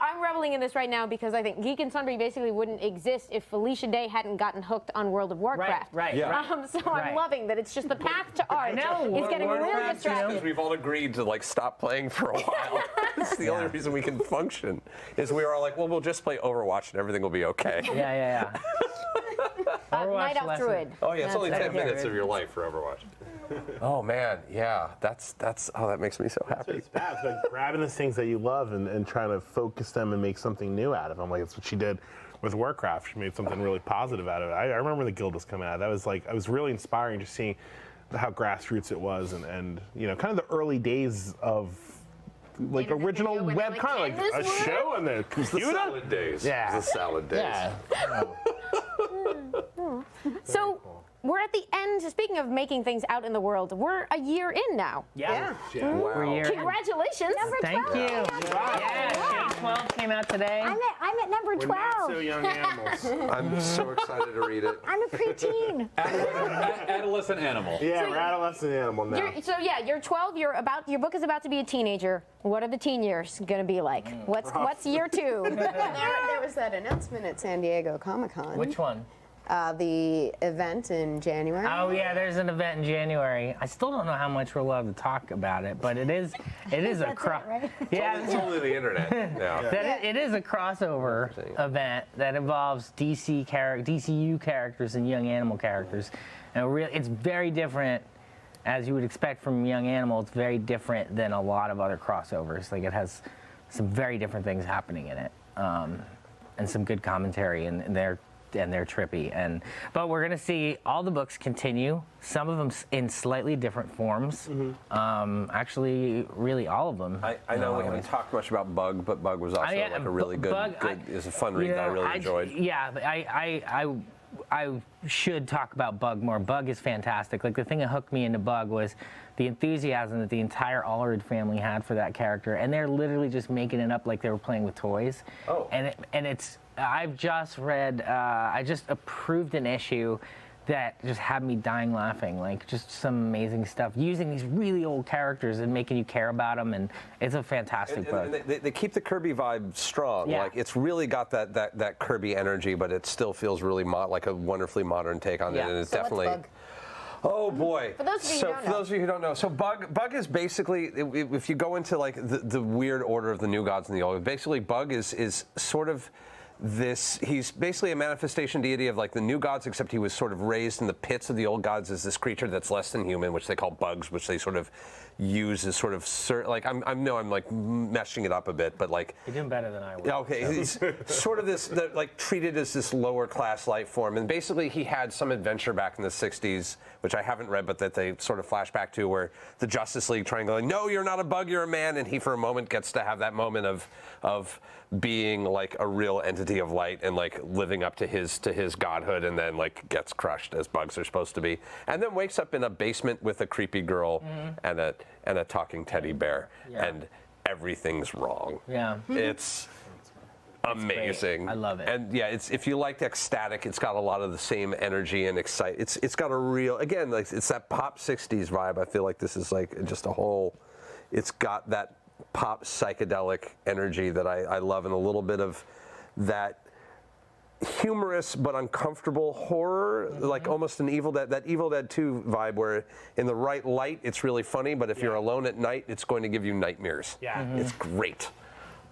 I'm reveling in this right now because I think Geek and Sundry basically wouldn't exist if Felicia Day hadn't gotten hooked on World of Warcraft. Right. Yeah. So Right. I'm loving that it's just the path to art. know, It's getting real Warcraft, distracted. Because we've all agreed to like stop playing for a while. It's the only reason we can function. Is we were all like, well, we'll just play Overwatch and everything will be okay. Yeah. Overwatch Night Elf lesson. Druid. Oh yeah, it's only That's 10 it. minutes of your life for Overwatch. Oh man, yeah, that's that makes me so happy. It's bad. It's like grabbing the things that you love and trying to focus them and make something new out of them. Like, that's what she did with Warcraft. She made something really positive out of it. I remember when the Guild was coming out. That was like, I was really inspiring just seeing how grassroots it was and kind of the early days of like Internet original video when web they're kind like, of like "Can a this show on the The computer. salad days. Yeah. The salad days. Yeah. So we're at the end. Speaking of making things out in the world, we're a year in now. Yeah. Wow. We're here. Congratulations. Thank you. Yeah, Shade 12 came out today. I'm at number We're 12. not so young animals. I'm so excited to read it. I'm a preteen. Adolescent animal. Yeah, we're adolescent animal now. You're 12. Your book is about to be a teenager. What are the teen years gonna be like? What's year 2? There was that announcement at San Diego Comic-Con. Which one? The event in January. Oh yeah, there's an event in January. I still don't know how much we're allowed to talk about it, but it is a right? Yeah, It's only the internet now. it is a crossover event that involves DCU characters and Young Animal characters, and it's very different, as you would expect from Young Animal. It's very different than a lot of other crossovers. Like, it has some very different things happening in it, and some good commentary, and they're trippy. But we're gonna see all the books continue. Some of them in slightly different forms. Actually, really all of them. I know we haven't talked much about Bug, but Bug was also like a really good, it's a fun read that I really enjoyed. Yeah, but I should talk about Bug more. Bug is fantastic. Like, the thing that hooked me into Bug was the enthusiasm that the entire Allred family had for that character, and they're literally just making it up like they were playing with toys. Oh. And it's I've just read, I just approved an issue that just had me dying laughing. Like just some amazing stuff, using these really old characters and making you care about them, and it's a fantastic book. And they keep the Kirby vibe strong. Yeah. Like it's really got that Kirby energy, but it still feels really like a wonderfully modern take on it, and it's So definitely. what's Bug? Oh boy! For those of you who don't know. For those of you who don't know, so Bug is basically, if you go into like the weird order of the new gods and the old, basically Bug is sort of this. He's basically a manifestation deity of like the new gods, except he was sort of raised in the pits of the old gods as this creature that's less than human, which they call bugs, which they sort of use as sort of like I'm like meshing it up a bit, but like You're doing better than I would. yeah, okay, he's sort of this like treated as this lower class life form, and basically he had some adventure back in the '60s, which I haven't read, but that they sort of flash back to, where the Justice League trying to go, no, you're not a bug, you're a man, and he for a moment gets to have that moment of being like a real entity of light and like living up to his godhood, and then like gets crushed as bugs are supposed to be, and then wakes up in a basement with a creepy girl and a talking teddy bear, and everything's wrong. Yeah. It's amazing. great. I love it. And yeah, if you liked Ecstatic, it's got a lot of the same energy and it's got a real, again, like it's that pop 60s vibe. I feel like this is like just a whole, it's got that pop psychedelic energy that I love, and a little bit of that humorous but uncomfortable horror, like almost an Evil Dead, that Evil Dead 2 vibe, where in the right light it's really funny, but if you're alone at night, it's going to give you nightmares. Yeah. It's great.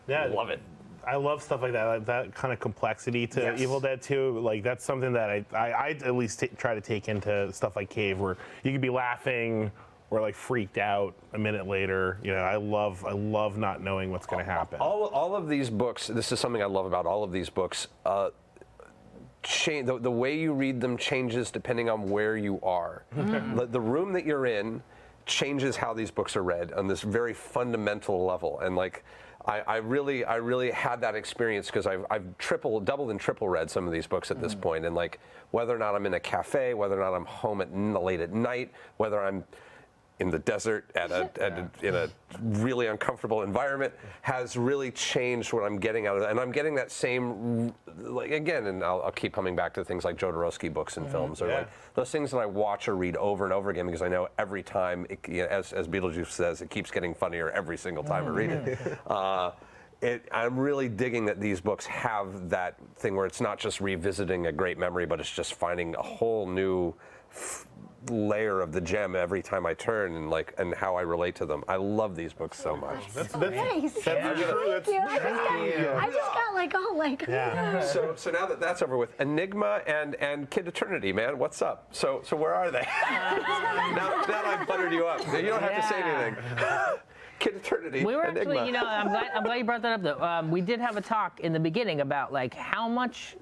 Yeah, Love it. I love stuff like that kind of complexity to Yes. Evil Dead 2. Like that's something that I at least try to take into stuff like Cave, where you could be laughing or like freaked out a minute later. You know, I love not knowing what's going to happen. All of these books, this is something I love about all of these books, the way you read them changes depending on where you are. The room that you're in changes how these books are read on this very fundamental level. And like, I really had that experience because I've doubled and triple read some of these books at this point. And like, whether or not I'm in a cafe, whether or not I'm home late at night, whether I'm in the desert in a really uncomfortable environment, has really changed what I'm getting out of it. And I'm getting that same, like, again, and I'll keep coming back to things like Jodorowsky books and films, or like those things that I watch or read over and over again, because I know every time, as Beetlejuice says, it keeps getting funnier every single time I read it. I'm really digging that these books have that thing where it's not just revisiting a great memory, but it's just finding a whole new layer of the gem every time I turn, and how I relate to them. I love these books so much. Nice. Thank you. Yeah. I just got like all like. Yeah. So now that that's over with, Enigma and Kid Eternity, man, what's up? So where are they? now that I've buttered you up, you don't have to say anything. Kid Eternity. We were Enigma. actually, you know, I'm glad you brought that up though. We did have a talk in the beginning about like how much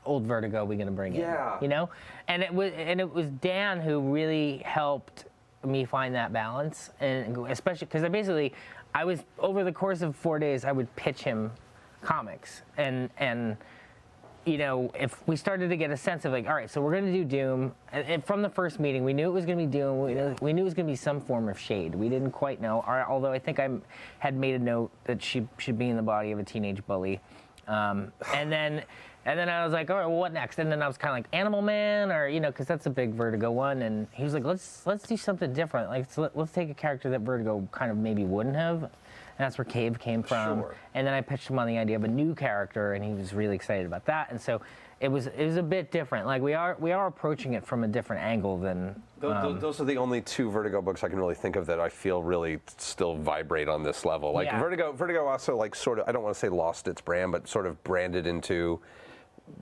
old Vertigo are we going to bring in? Yeah. You know, and it was Dan who really helped me find that balance, and especially because I was over the course of 4 days I would pitch him comics, and you know, if we started to get a sense of like, all right, so we're going to do Doom, and from the first meeting we knew it was going to be Doom, we knew it was going to be some form of shade. We didn't quite know, although I think I had made a note that she should be in the body of a teenage bully, and then I was like, all right, well, what next? And then I was kind of like Animal Man, or, you know, because that's a big Vertigo one. And he was like, let's do something different. Like, let's take a character that Vertigo kind of maybe wouldn't have. And that's where Cave came from. Sure. And then I pitched him on the idea of a new character, and he was really excited about that. And so it was a bit different. Like, we are approaching it from a different angle than. Those are the only two Vertigo books I can really think of that I feel really still vibrate on this level. Like, Yeah. Vertigo also, like, sort of, I don't want to say lost its brand, but sort of branded into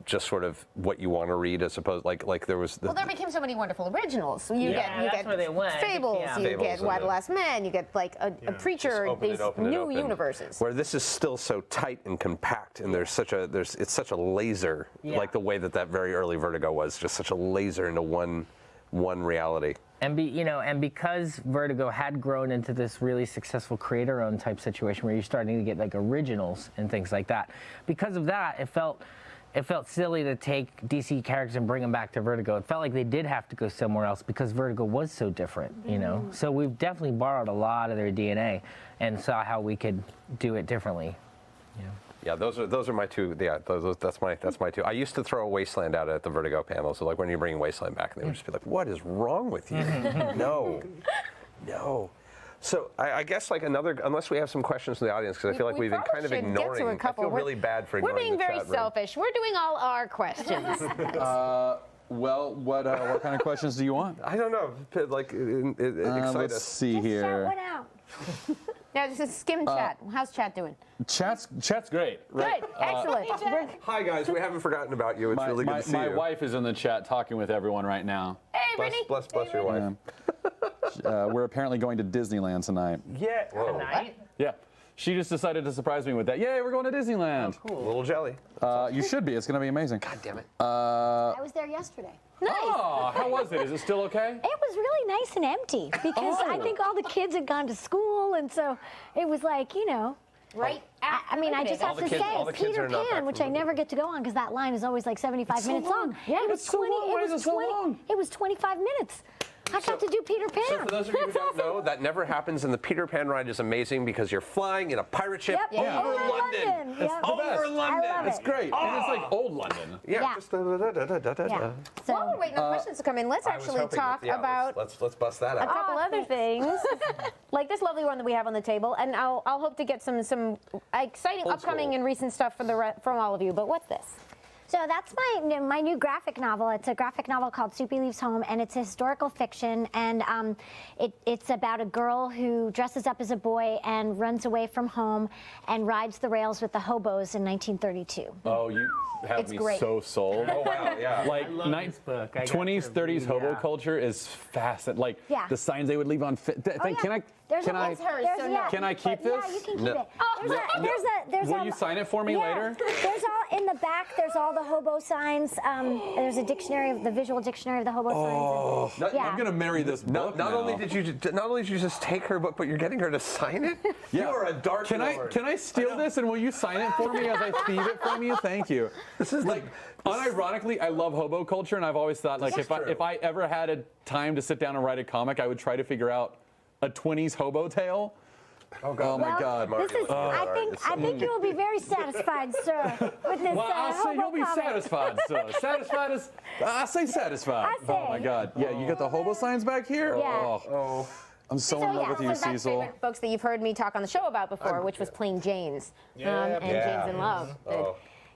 just sort of what you want to read, as opposed, like there was. Well, there became so many wonderful originals. You that's get where they went. Fables, Yeah. you Fables get and Why the Last Man, you get like a Preacher, Open these it new open. universes. Where this is still so tight and compact, and it's such a laser, Yeah. like the way that very early Vertigo was, just such a laser into one reality. And because Vertigo had grown into this really successful creator-owned type situation where you're starting to get like originals and things like that, because of that, it felt silly to take DC characters and bring them back to Vertigo. It felt like they did have to go somewhere else because Vertigo was so different, you know? So we've definitely borrowed a lot of their DNA and saw how we could do it differently. Yeah, those are my two. Yeah, that's my two. I used to throw a Wasteland out at the Vertigo panel. So like when you're bringing Wasteland back, they would just be like, "What is wrong with you?" No. So I guess like unless we have some questions from the audience, because I feel like we've been kind of ignoring. I feel really bad for ignoring We're being the very chat room. selfish. We're doing all our questions. Well, what kind of questions do you want? I don't know. Like, excite Let's us. see Just shout here. one out. Yeah, this is skim chat. How's chat doing? Chat's great. Right? Good, excellent. Hi guys, we haven't forgotten about you. It's really good to see my you. wife is in the chat talking with everyone right now. Hey, Brittany. Bless your wife. We're apparently going to Disneyland tonight. Yeah. Tonight? Yeah. She just decided to surprise me with that. Yay, we're going to Disneyland. A little jelly. You should be. It's going to be amazing. God damn it. I was there yesterday. Oh, how was it? Is it still okay? It was really nice and empty because I think all the kids had gone to school, and so it was like, you know. Right. I mean, I just have to all the say, kids Peter are not back Pan, which from I never get to go on because that line is always like 75 minutes long. Yeah, it was it's so long. Why is it so long? It was 25 minutes. I got to do Peter Pan. So for those of you who That's don't know, that never happens, and the Peter Pan ride is amazing because you're flying in a pirate ship Yep. over London. Yep. Over London. I love It's it. great. And it's like old London. Yeah. Just da-da-da-da-da-da-da. Yeah. While we're waiting on questions to come in, let's I was actually hoping talk that- yeah, about Let's bust that a out. couple other things, like this lovely one that we have on the table, and I'll hope to get some exciting upcoming school. and recent stuff from all of you. But what's this? So that's my new graphic novel. It's a graphic novel called Soupy Leaves Home, and it's a historical fiction. And it's about a girl who dresses up as a boy and runs away from home and rides the rails with the hobos in 1932. Oh, you have It's me great. so sold. Oh wow, yeah. Like love this book. I got 20s, to 30s read, hobo yeah. culture is fascinating. Like Yeah. the signs they would leave on. Can I? There's Can a, I? it's hers, there's- so yeah, no. Can I keep Yeah, this? you can keep No. it. There's Will a, you sign it for me yeah, later? There's all in the back. There's all the hobo signs. There's a dictionary, the visual dictionary of the hobo signs. And, yeah. I'm gonna marry this book. Not now. only did you just take her book, but you're getting her to sign it. Yeah. You are a dark Can I steal this and will you sign it for me as I thieve it from you? Thank you. This is like. Unironically, I love hobo culture, and I've always thought like This is true. if I ever had a time to sit down and write a comic, I would try to figure out a 20s hobo tale. Oh God. Oh my Well, God. This is, I think you will be very satisfied, sir, with this Well, I'll say hobo you'll be comic. satisfied, sir. Satisfied as I say satisfied. I say. Oh my God. Yeah, you got the hobo signs back here? Yeah. Oh. I'm so in love with you, one of my Cecil. favorite books that you've heard me talk on the show about before, which was Plain Janes and Janes in Love. Oh.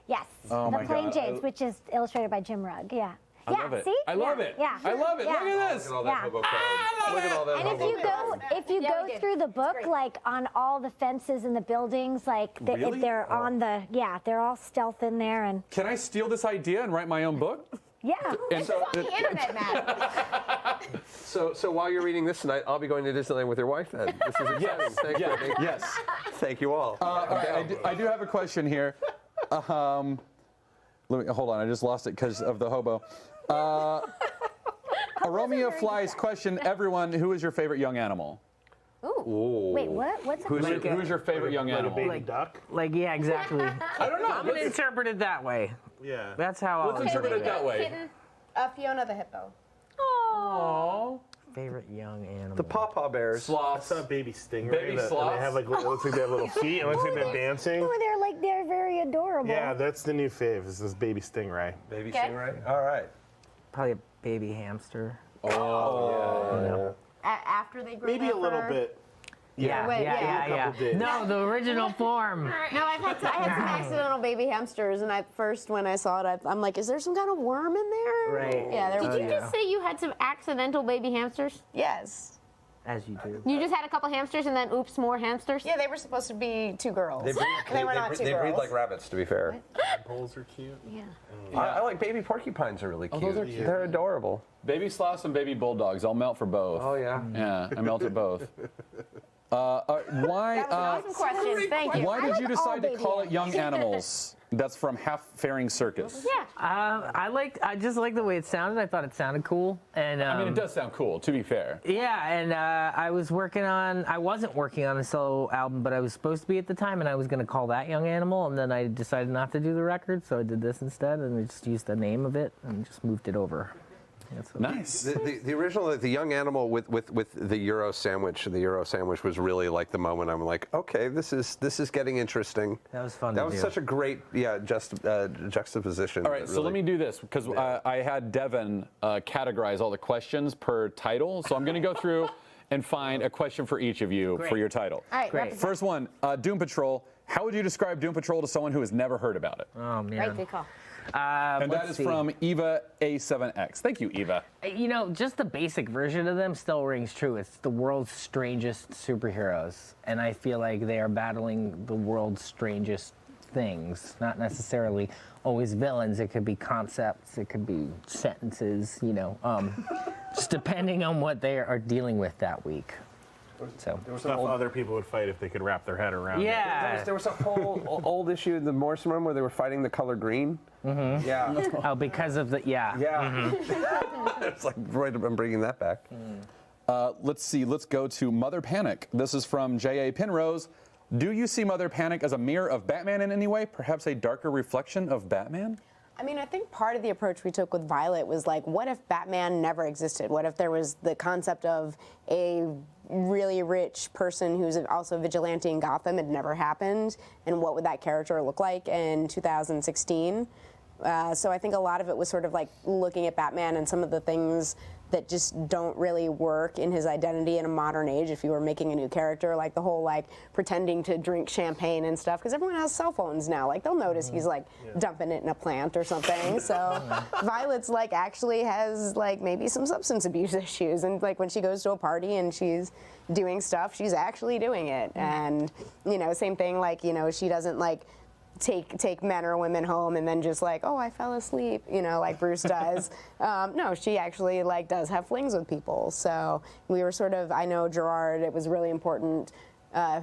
Yes, Oh the my Plain God. Janes, which is illustrated by Jim Rugg. Yeah. I yeah, love it. See? I love it. Yeah. I love it. Yeah. Look at this. Look at all that Yeah. hobo crowd. Look at all that And if hobo you crowd. go, if you Yeah, go we did. through the book, great. like on all the fences and the buildings, like Really? they're on the, they're all stealth in there, and Can I steal this idea and write my own book? yeah. And It's on the internet, Matt. So while you're reading this tonight, I'll be going to Disneyland with your wife then. This is exciting. Thank you. Yes. Thank you all. I do have a question here. Let me hold on. I just lost it because of the hobo. Romeo Flies question everyone: who is your favorite young animal? Ooh. Wait, what? What's that? Who's your favorite young Like a animal? baby duck? Like, yeah, exactly. I don't know. I'm gonna interpret it that way. Yeah. That's how Let's I'll interpret it interpret that way. Kitten, Fiona the hippo. Aww. Favorite young animal. The pawpaw bears. I Sloths. saw a baby stingray. Baby and sloths? they have like, it looks like they have little feet. It looks like they're dancing. Oh, they're very adorable. Yeah, that's the new fave. Is this baby stingray? Baby Okay. stingray. All right. Probably a baby hamster. Oh. After they grow Maybe their a little fur. bit. Yeah, Wait, yeah. A couple days. No, the original form. No, I had some accidental baby hamsters, and when I saw it, I'm like, is there some kind of worm in there? Right. Yeah, there Did was. you just say you had some accidental baby hamsters? Yes. As you do. You just had a couple hamsters and then oops, more hamsters? Yeah, they were supposed to be 2 girls. They were not 2 they breed girls. like rabbits, to be fair. Poles are cute. Yeah. I like baby porcupines are really cute. those are cute. They're adorable. Baby sloths and baby bulldogs. I'll melt for both. Oh yeah. Yeah, I melted both. Why? Awesome question. Thank you. Why did I you like all decide to baby call it Young Animals? That's from Half Fairing Circus. Yeah. I just like the way it sounded. I thought it sounded cool. And I mean, it does sound cool, to be fair. yeah, and I wasn't working on a solo album, but I was supposed to be at the time, and I was going to call that Young Animal, and then I decided not to do the record, so I did this instead, and I just used the name of it and just moved it over. Nice. The original, the young animal with the Euro sandwich. The Euro sandwich was really like the moment I'm like, okay, this is getting interesting. That was fun That to was do. such a great juxtaposition. All right, so let me do this because I had Devin categorize all the questions per title. So I'm going to go through and find a question for each of you for your title. All right, Great. First one, Doom Patrol. How would you describe Doom Patrol to someone who has never heard about it? Oh man. Right, good call. And that is from Eva A7X. Thank you, Eva. You know, just the basic version of them still rings true. It's the world's strangest superheroes, and I feel like they are battling the world's strangest things. Not necessarily always villains. It could be concepts. It could be sentences. You know, just depending on what they are dealing with that week. So. There was stuff other people would fight if they could wrap their head around it. Yeah. There was a whole old issue in the Morrison run where they were fighting the color green. Mm-hmm. Yeah. Oh, because of the Yeah. It's like, right, I'm bringing that back. Let's see. Let's go to Mother Panic. This is from J.A. Penrose. Do you see Mother Panic as a mirror of Batman in any way? Perhaps a darker reflection of Batman? I mean, I think part of the approach we took with Violet was like, what if Batman never existed? What if there was the concept of a really rich person who's also a vigilante in Gotham? It never happened. And what would that character look like in 2016? So I think a lot of it was sort of like looking at Batman and some of the things that just don't really work in his identity in a modern age if you were making a new character, like the whole like pretending to drink champagne and stuff, because everyone has cell phones now. Like they'll notice he's like dumping it in a plant or something. So Violet's like actually has like maybe some substance abuse issues, and like when she goes to a party and she's doing stuff, she's actually doing it. And you know, same thing, like, you know, she doesn't like take men or women home and then just like, oh, I fell asleep, you know, like Bruce does. No, she actually like does have flings with people. So we were sort of, I know Gerard, it was really important,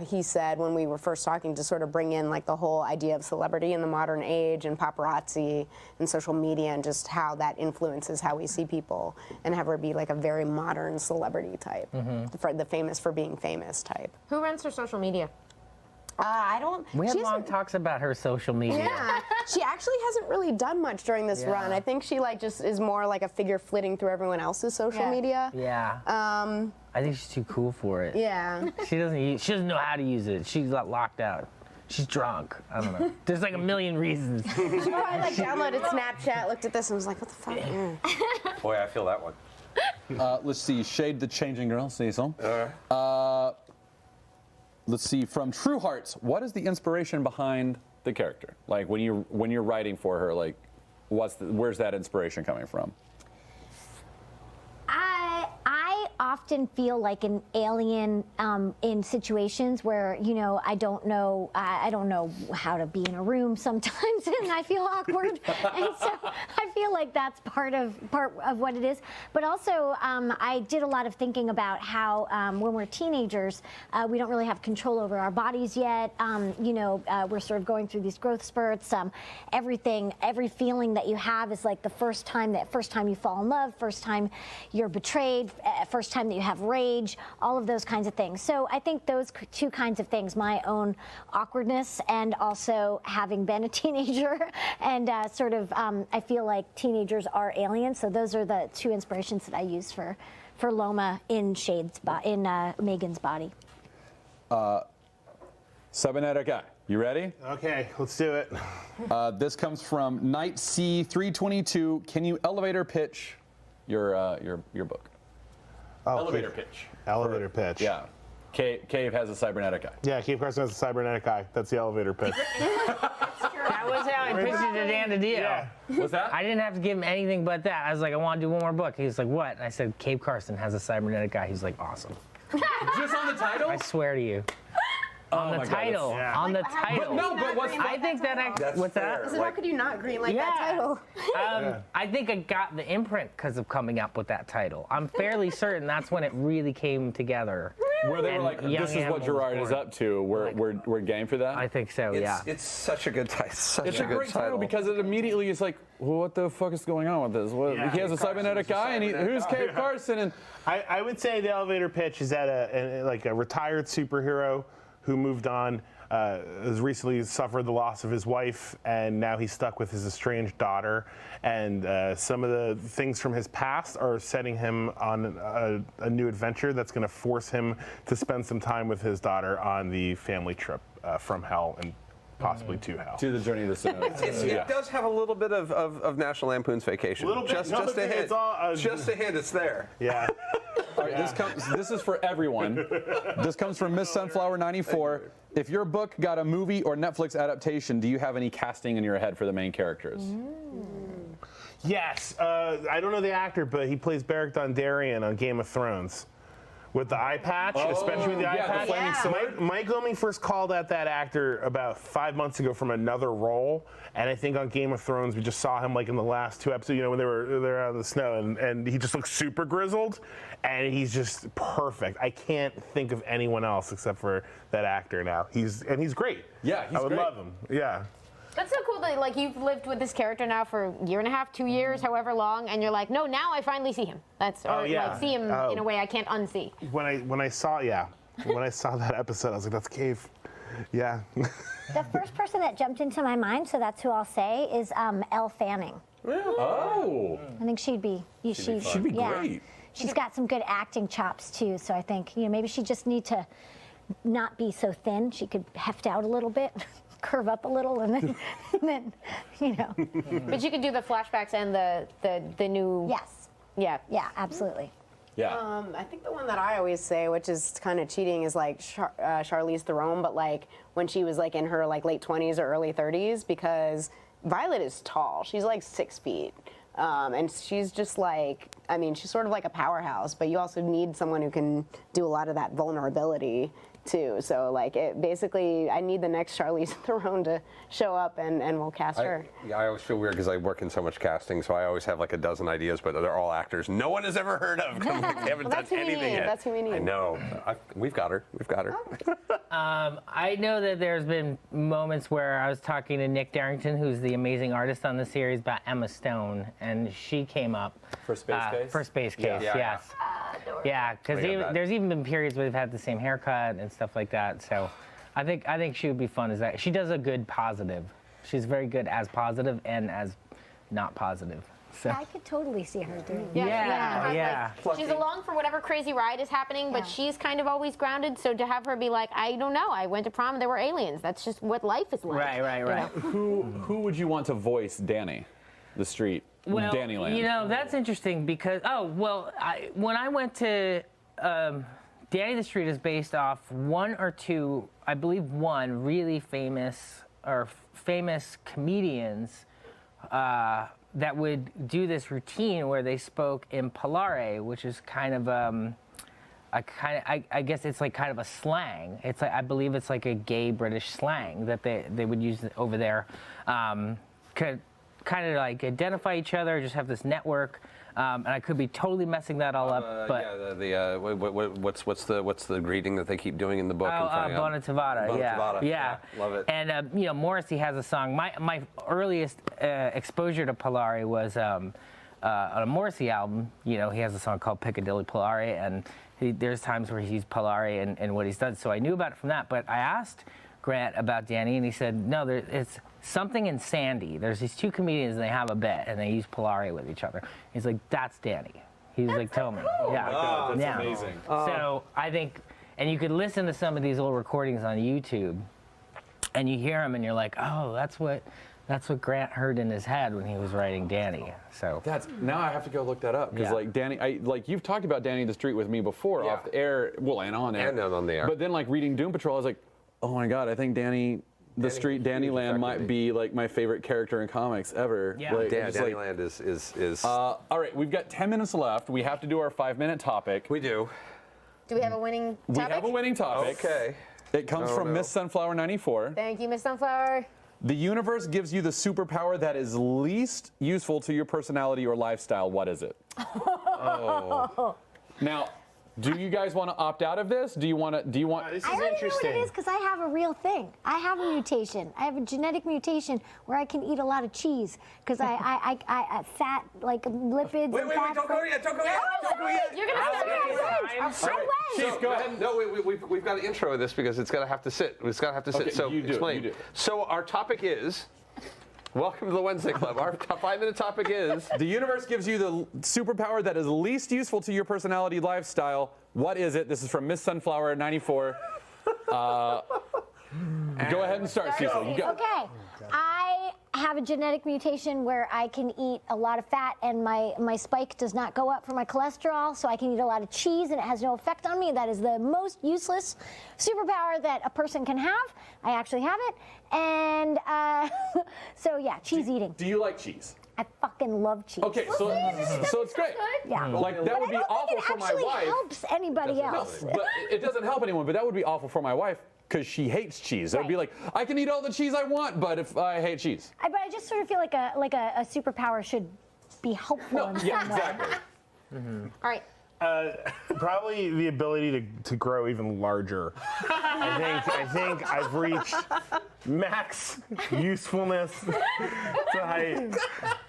he said when we were first talking, to sort of bring in like the whole idea of celebrity in the modern age and paparazzi and social media and just how that influences how we see people, and have her be like a very modern celebrity type, for the famous for being famous type. Who runs her social media? I don't. We had she long hasn't- talks about her social media. Yeah, she actually hasn't really done much during this run. I think she like just is more like a figure flitting through everyone else's social media. Yeah. I think she's too cool for it. Yeah. She doesn't know how to use it. She's like locked out. She's drunk. I don't know. There's like a million reasons. She probably like downloaded Snapchat, looked at this, and was like, "What the fuck?" Boy, I feel that one. Let's see. Shade the Changing Girl, Cecil. Let's see. From True Hearts, what is the inspiration behind the character? Like when you're writing for her, like where's that inspiration coming from? I often feel like an alien in situations where, you know, I don't know how to be in a room sometimes, and I feel awkward, and so I feel like that's part of what it is. But also, I did a lot of thinking about how when we're teenagers, we don't really have control over our bodies yet. You know, we're sort of going through these growth spurts. Every feeling that you have is like the first time you fall in love, first time you're betrayed, first time that you have rage, all of those kinds of things. So I think those two kinds of things, my own awkwardness and also having been a teenager, and sort of, I feel like teenagers are aliens. So those are the two inspirations that I use for Loma in Megan's body. Cybernetic Guy, you ready? Okay, let's do it. This comes from Night C322. Can you elevator pitch your book? Oh, Elevator pitch. Elevator pitch. Yeah. Cave has a cybernetic eye. Yeah, Cave Carson has a cybernetic eye. That's the elevator pitch. That was how I pitched it to Dan DiDio. Yeah. What's that? I didn't have to give him anything but that. I was like, I want to do one more book. He was like, what? And I said, Cave Carson has a cybernetic eye. He's like, awesome. Just on the title? I swear to you. On my the God, title. yeah. On the But how- title. but no, but what's I think that what's that? So how could you not green like that title? I think I got the imprint because of coming up with that title. I'm fairly certain that's when it really came together. Where they were And like, Young this is Animal what was Gerard is born. up to. We're game for that? I think so, yeah. It's such a good title. It's a great title because it immediately is like, well, what the fuck is going on with this? Yeah. He has a cybernetic eye, and who's Cave Carson? And I would say the elevator pitch is that a retired superhero who moved on has recently suffered the loss of his wife, and now he's stuck with his estranged daughter. And some of the things from his past are setting him on a new adventure that's going to force him to spend some time with his daughter on the family trip from hell and possibly to hell. To the journey of the sinner. It does have a little bit of National Lampoon's Vacation. Little bit. Just a hint. Just a hint. It's there. Yeah. All right, this is for everyone. This comes from Miss Sunflower 94. If your book got a movie or Netflix adaptation, do you have any casting in your head for the main characters? Yes. I don't know the actor, but he plays Beric Dondarrion on Game of Thrones. With the eye patch, especially with the eye patch. The flaming sword. Mike Omi first called out that actor about 5 months ago from another role, and I think on Game of Thrones we just saw him like in the last 2 episodes, when they're out in the snow, and he just looks super grizzled, and he's just perfect. I can't think of anyone else except for that actor now. He's great. Yeah, he's I would great. love him. Yeah. That's so cool that like you've lived with this character now for a year and a half, 2 years, however long, and you're like, no, now I finally see him. Like see him in a way I can't unsee. When I saw that episode, I was like, that's Cave. Yeah. The first person that jumped into my mind, so that's who I'll say, is Elle Fanning. Oh. I think she'd be Great. She's got some good acting chops too, so I think maybe she just need to not be so thin. She could heft out a little bit. Curve up a little, and then But you could do the flashbacks and the new. Yes. Yeah. Yeah, absolutely. Yeah. I think the one that I always say, which is kind of cheating, is like Charlize Theron, but like when she was like in her like late 20s or early 30s, because Violet is tall. She's like 6 feet. And she's just like, she's sort of like a powerhouse, but you also need someone who can do a lot of that vulnerability too. So like basically I need the next Charlize Theron to show up and we'll cast her. I always feel weird because I work in so much casting, so I always have like a dozen ideas, but they're all actors no one has ever heard of. They haven't done anything yet. That's who we need. I know. We've got her. I know that there's been moments where I was talking to Nick Darrington, who's the amazing artist on the series, about Emma Stone, and she came up. For Space Case? For Space Case, Yeah. yes. Yeah, because there's even been periods where they've had the same haircut and stuff like that. So I think she would be fun as that. She does a good positive. She's very good as positive and as not positive. So. I could totally see her doing that. Yeah. She's along for whatever crazy ride is happening, but she's kind of always grounded. So to have her be like, I don't know, I went to prom and there were aliens. That's just what life is like. Right. Who would you want to voice Danny, the street? Well, Danny Land. that's interesting because, when I went to, Danny the Street is based off one or two, I believe one, really famous comedians that would do this routine where they spoke in Polare, which is kind of, I guess it's like kind of a slang. It's like, I believe it's like a gay British slang that they would use over there. Kind of like identify each other, just have this network, and I could be totally messing that all up. But what's the greeting that they keep doing in the book? Bona Tavata, yeah, love it. And Morrissey has a song. My earliest exposure to Polare was on a Morrissey album. He has a song called Piccadilly Polare, and there's times where he's Polare and what he's done. So I knew about it from that. But I asked Grant about Danny, and he said, no, it's something in Sandy. There's these two comedians, and they have a bit, and they use Polare with each other. He's like, that's Danny. He was like, tell me. Yeah. Oh my God, that's amazing. So I think, and you could listen to some of these old recordings on YouTube, and you hear them, and you're like, oh, that's what Grant heard in his head when he was writing Danny. So now I have to go look that up because like Danny, you've talked about Danny the Street with me before off the air, and on air, and on the air. But then like reading Doom Patrol, I was like, oh my God, I think Danny the Street, Danny Land might be like my favorite character in comics ever. Yeah, like, Danny Land is. All right, we've got 10 minutes left. We have to do our 5-minute topic. We do. Do we have a winning topic? We have a winning topic. Okay. It comes from Miss Sunflower 94. Thank you, Miss Sunflower. The universe gives you the superpower that is least useful to your personality or lifestyle. What is it? Oh. Now, Do you guys want to opt out of this? Do you want to? Do you want? This I is already know interesting. what it is because I have a real thing. I have a mutation. I have a genetic mutation where I can eat a lot of cheese because I fat like lipids. Wait, and wait, fat don't go yet. Don't go yet. Don't go yet. You're gonna start. Jeez, go ahead. No, we've got to intro this because it's got to have to sit. It's got to have to sit. Okay, So you do it, explain. you do it. So our topic is. Welcome to the Wednesday Club. Our 5-minute topic is. The universe gives you the superpower that is least useful to your personality lifestyle. What is it? This is from Miss Sunflower 94. Go ahead and start, Cecil. You go. Okay, I have a genetic mutation where I can eat a lot of fat and my spike does not go up for my cholesterol, so I can eat a lot of cheese and it has no effect on me. That is the most useless superpower that a person can have. I actually have it, and so yeah, cheese eating. Do you like cheese? I fucking love cheese. Okay, so it's great. Yeah. Like that would be I don't awful think for it my actually wife. helps anybody No, else. but it doesn't help anyone. But that would be awful for my wife because she hates cheese. It would be Right. like I can eat all the cheese I want, but if I hate cheese. But I just sort of feel like a superpower should be helpful in some Yeah, way. exactly. All right. Probably the ability to grow even larger. I think I've reached max usefulness to height.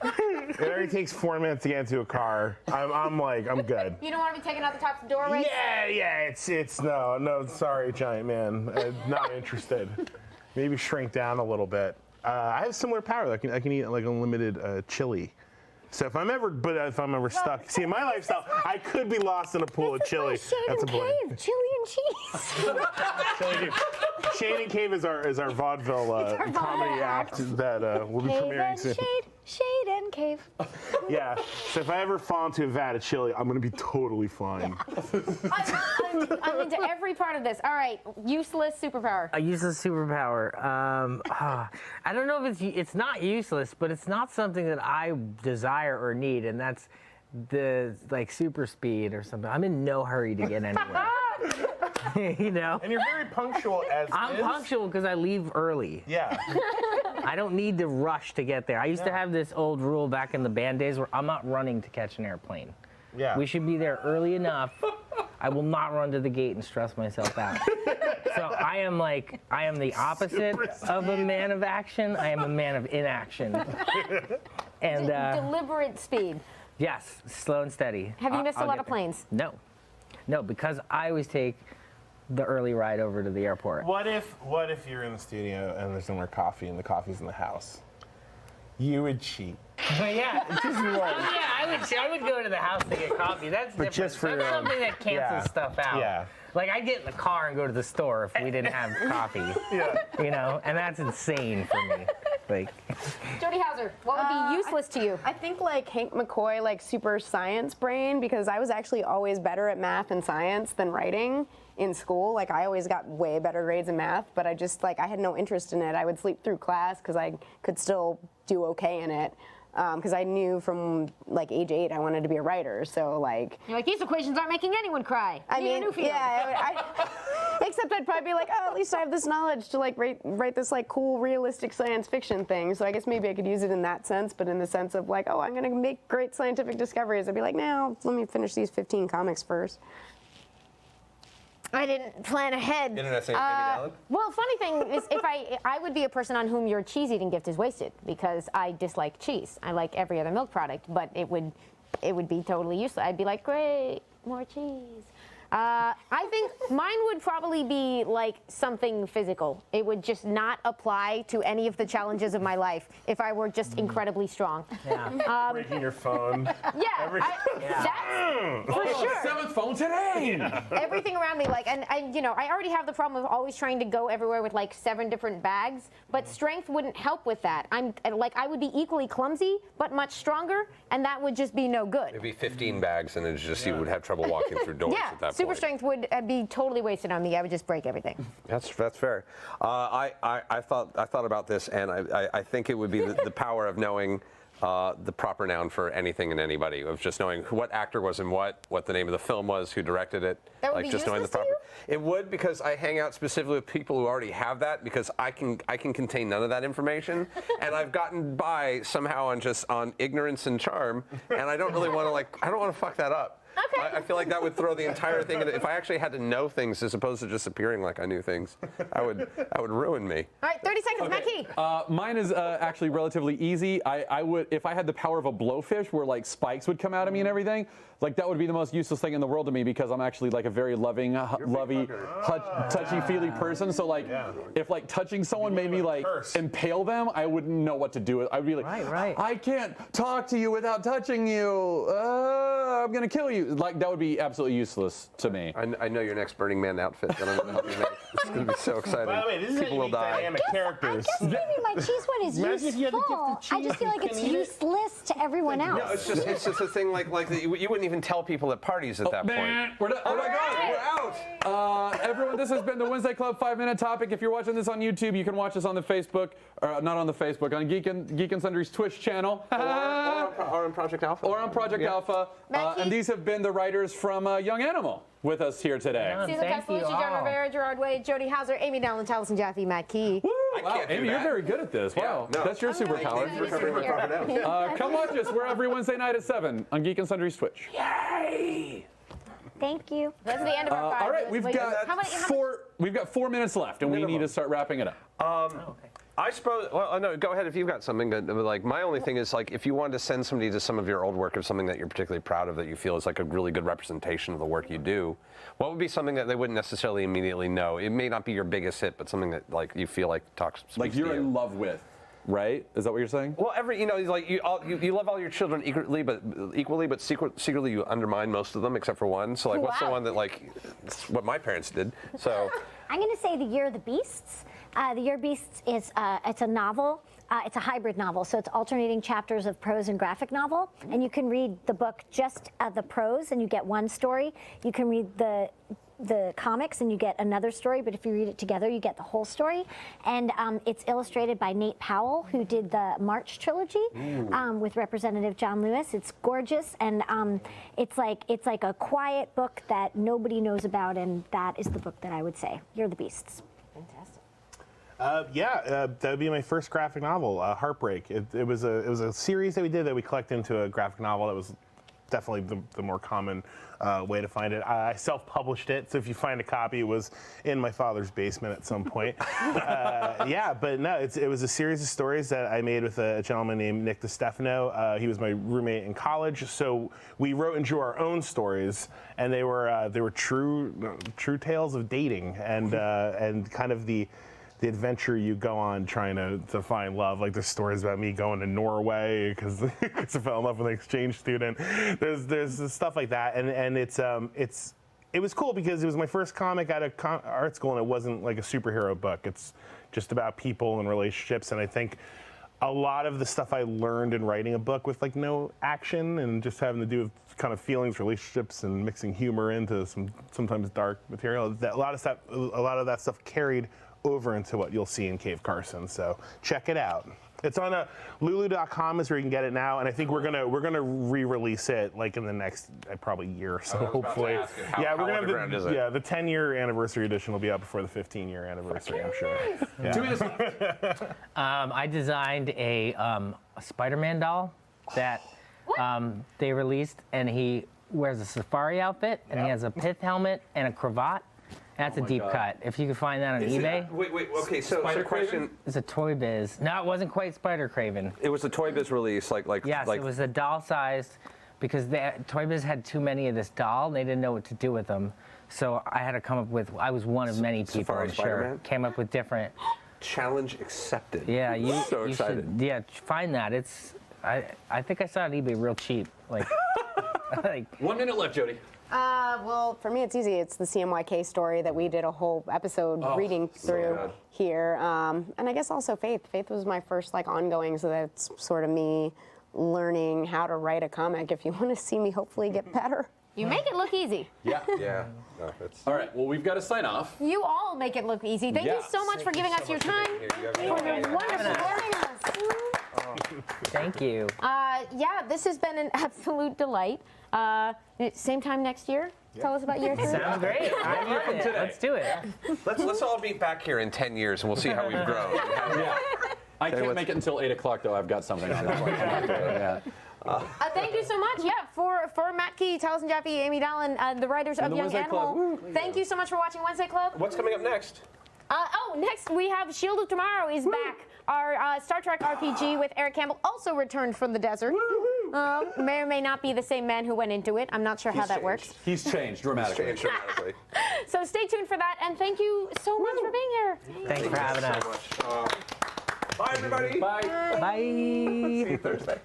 It already takes 4 minutes to get into a car. I'm good. You don't want to be taking out the top door, right? Yeah. It's no. Sorry, giant man. Not interested. Maybe shrink down a little bit. I have similar power. I can eat like unlimited chili. So if I'm ever stuck, see in my lifestyle, I could be lost in a pool of chili. That's a cave, chili and cheese. Chili. Shade and Cave is our vaudeville our comedy vaudeville act that will be Cave premiering and soon. shade and cave. Yeah. So if I ever fall into a vat of chili, I'm gonna be totally fine. I'm into every part of this. All right, useless superpower. A useless superpower. I don't know if it's not useless, but it's not something that I desire or need, and that's the like super speed or something. I'm in no hurry to get anywhere. You know. And you're very punctual as I'm punctual because I leave early. Yeah. I don't need to rush to get there. I used to have this old rule back in the band days where I'm not running to catch an airplane. Yeah. We should be there early enough. I will not run to the gate and stress myself out. So I am the opposite of a man of action. I am a man of inaction. And Deliberate speed. yes, slow and steady. Have you missed a I'll lot get of there. planes? No, because I always take the early ride over to the airport. What if you're in the studio and there's no more coffee and the coffee's in the house? You would cheat. Yeah, just I would go to the house to get coffee. That's different. just for That's your own- something that cancels Yeah. stuff out. Yeah. Like I'd get in the car and go to the store if we didn't have coffee. Yeah. You know, and that's insane for me. Like Jody Houser, what would be useless to you? I think like Hank McCoy, like super science brain, because I was actually always better at math and science than writing in school. Like I always got way better grades in math, but I had no interest in it. I would sleep through class because I could still do okay in it. Because I knew from like age 8 I wanted to be a writer. So like. You're like, these equations aren't making anyone cry. I Need a mean, new field. yeah. Except I'd probably be like, oh, at least I have this knowledge to like write this like cool realistic science fiction thing. So I guess maybe I could use it in that sense, but in the sense of like, oh, I'm gonna make great scientific discoveries. I'd be like, no, let me finish these 15 comics first. I didn't plan ahead. Internet saying Amy Allen? Well, funny thing is, if I would be a person on whom your cheese eating gift is wasted because I dislike cheese. I like every other milk product, but it would be totally useless. I'd be like, great, more cheese. I think mine would probably be like something physical. It would just not apply to any of the challenges of my life if I were just incredibly strong. yeah. Breaking your phone. Yeah, that's for sure. 7th phone today. Everything around me, like, and you know, I already have the problem of always trying to go everywhere with like 7 different bags, but strength wouldn't help with that. I would be equally clumsy, but much stronger, and that would just be no good. It'd be 15 bags, and it's just you would have trouble walking through doors Yeah, at that super point. strength would be totally wasted on me. I would just break everything. That's fair. I thought about this, and I think it would be the power of knowing the proper noun for anything and anybody, of just knowing what actor was in what the name of the film was, who directed it. That would like be just knowing the useless to proper. It would, because I hang out specifically with people who already have that, because I can contain none of that information, and I've gotten by somehow on ignorance and charm, and I don't really want to I don't want to fuck that up. I feel like that would throw the entire thing. If I actually had to know things as opposed to just appearing like I knew things, that would ruin me. All right, 30 seconds, Mackie. Mine is actually relatively easy. I would, if I had the power of a blowfish where like spikes would come out of me and everything, like that would be the most useless thing in the world to me because I'm actually like a very loving, touchy-feely person. So like, if like touching someone made me like impale them, I wouldn't know what to do. I'd be like, I can't talk to you without touching you. I'm gonna kill you. Like that would be absolutely useless to me. I know your next Burning Man outfit that I'm gonna help you make. It's gonna be so exciting. By the way, this is People will die. dynamic characters. I guess maybe my cheese one is Imagine if you had the gift useful. of I cheese, just feel like you it's couldn't eat it. useless to everyone else. No, it's just a thing like that you wouldn't even tell people at parties at that point. We're done. Oh my God, we're out. Everyone, this has been the Wednesday Club 5-minute topic. If you're watching this on YouTube, you can watch us on the Facebook, not on the Facebook, on Geek and Sundry's Twitch channel. Or on Project Alpha. Or on Project Alpha. And these have been the writers from Young Animal with us here today. Cecil Castellucci, John Rivera, Gerard Wade, Jody Houser, Amy Dowland, Taliesin Jaffe, Mackie. Wow, Amy, you're very good at this. Wow, that's your superpower. Come watch us. We're every Wednesday night at 7 on Geek and Sundry's Twitch. Yay! Thank you. That's the end of our 5 all right, minutes. we've got 4 minutes left, and we need to start wrapping it up. I suppose. Well, no. Go ahead if you've got something. Like my only thing is like if you wanted to send somebody to some of your old work of something that you're particularly proud of that you feel is like a really good representation of the work you do, what would be something that they wouldn't necessarily immediately know? It may not be your biggest hit, but something that like you feel like speaks Like you're to you. in love with, right? Is that what you're saying? Well, like you love all your children equally, but secretly you undermine most of them except for one. So like, what's the one that like? It's what my parents did. So. I'm going to say The Year of the Beasts. The Year of Beasts is it's a novel. It's a hybrid novel, so it's alternating chapters of prose and graphic novel. And you can read the book just the prose, and you get one story. You can read the comics, and you get another story. But if you read it together, you get the whole story. And it's illustrated by Nate Powell, who did the March trilogy with Representative John Lewis. It's gorgeous, and it's like a quiet book that nobody knows about, and that is the book that I would say. Year of the Beasts. Fantastic. That would be my first graphic novel, Heartbreak. It was a series that we did that we collected into a graphic novel that was definitely the more common way to find it. I self-published it, so if you find a copy, it was in my father's basement at some point. But no, it was a series of stories that I made with a gentleman named Nick DeStefano. He was my roommate in college, so we wrote and drew our own stories, and they were true tales of dating and kind of the adventure you go on trying to find love. Like there's stories about me going to Norway because I fell in love with an exchange student. There's stuff like that, and it was cool because it was my first comic out of art school, and it wasn't like a superhero book. It's just about people and relationships, and I think a lot of the stuff I learned in writing a book with like no action and just having to do with kind of feelings, relationships, and mixing humor into some sometimes dark material. A lot of that stuff carried over into what you'll see in Cave Carson. So check it out. It's on Lulu.com is where you can get it now, and I think we're gonna re-release it like in the next probably year or so. Hopefully, we're gonna have the 10-year anniversary edition will be out before the 15-year anniversary. I'm sure. Yeah. 2 minutes left. I designed a Spider-Man doll that they released, and he wears a safari outfit, and he has a pith helmet and a cravat. That's a deep cut. If you can find that on eBay. Wait. Okay, so question. It's a Toy Biz. No, it wasn't quite Spider Craven. It was a Toy Biz release, Yes, it was a doll sized, because Toy Biz had too many of this doll, and they didn't know what to do with them. So I had to come up with. I was one of many people, Safari I'm sure. Spider-Man? Came up with different. Challenge accepted. Yeah, you. So you excited. should, find that. It's. I think I saw it on eBay real cheap. Like. 1 minute left, Jody. Well, for me, it's easy. It's the CMYK story that we did a whole episode reading through here. And I guess also Faith. Faith was my first ongoing, so that's sort of me learning how to write a comic. If you want to see me hopefully get better. You make it look easy. Yeah. No, All right. Well, we've got to sign off. You all make it look easy. Thank you so much for giving us your time. For your wonderful joining us. Thank you. This has been an absolute delight. Same time next year. Tell us about year 3. Sounds great. I love it. Let's do it. Let's all meet back here in 10 years, and we'll see how we've grown. I can't make it until 8 o'clock, though. I've got something on. Thank you so much. Yeah, for Matt Key, Taliesin Jaffe, Amy Dallin, the writers of the Young Wednesday Club. Animal. Thank you so much for watching Wednesday Club. What's coming up next? Next we have Shield of Tomorrow is back. Our Star Trek RPG with Eric Campbell also returned from the desert. May or may not be the same man who went into it. I'm not sure how that works. He's changed dramatically. Change dramatically. So stay tuned for that, and thank you so much for being here. Thanks for having us. So much. Bye, everybody. Bye. Bye. See you Thursday.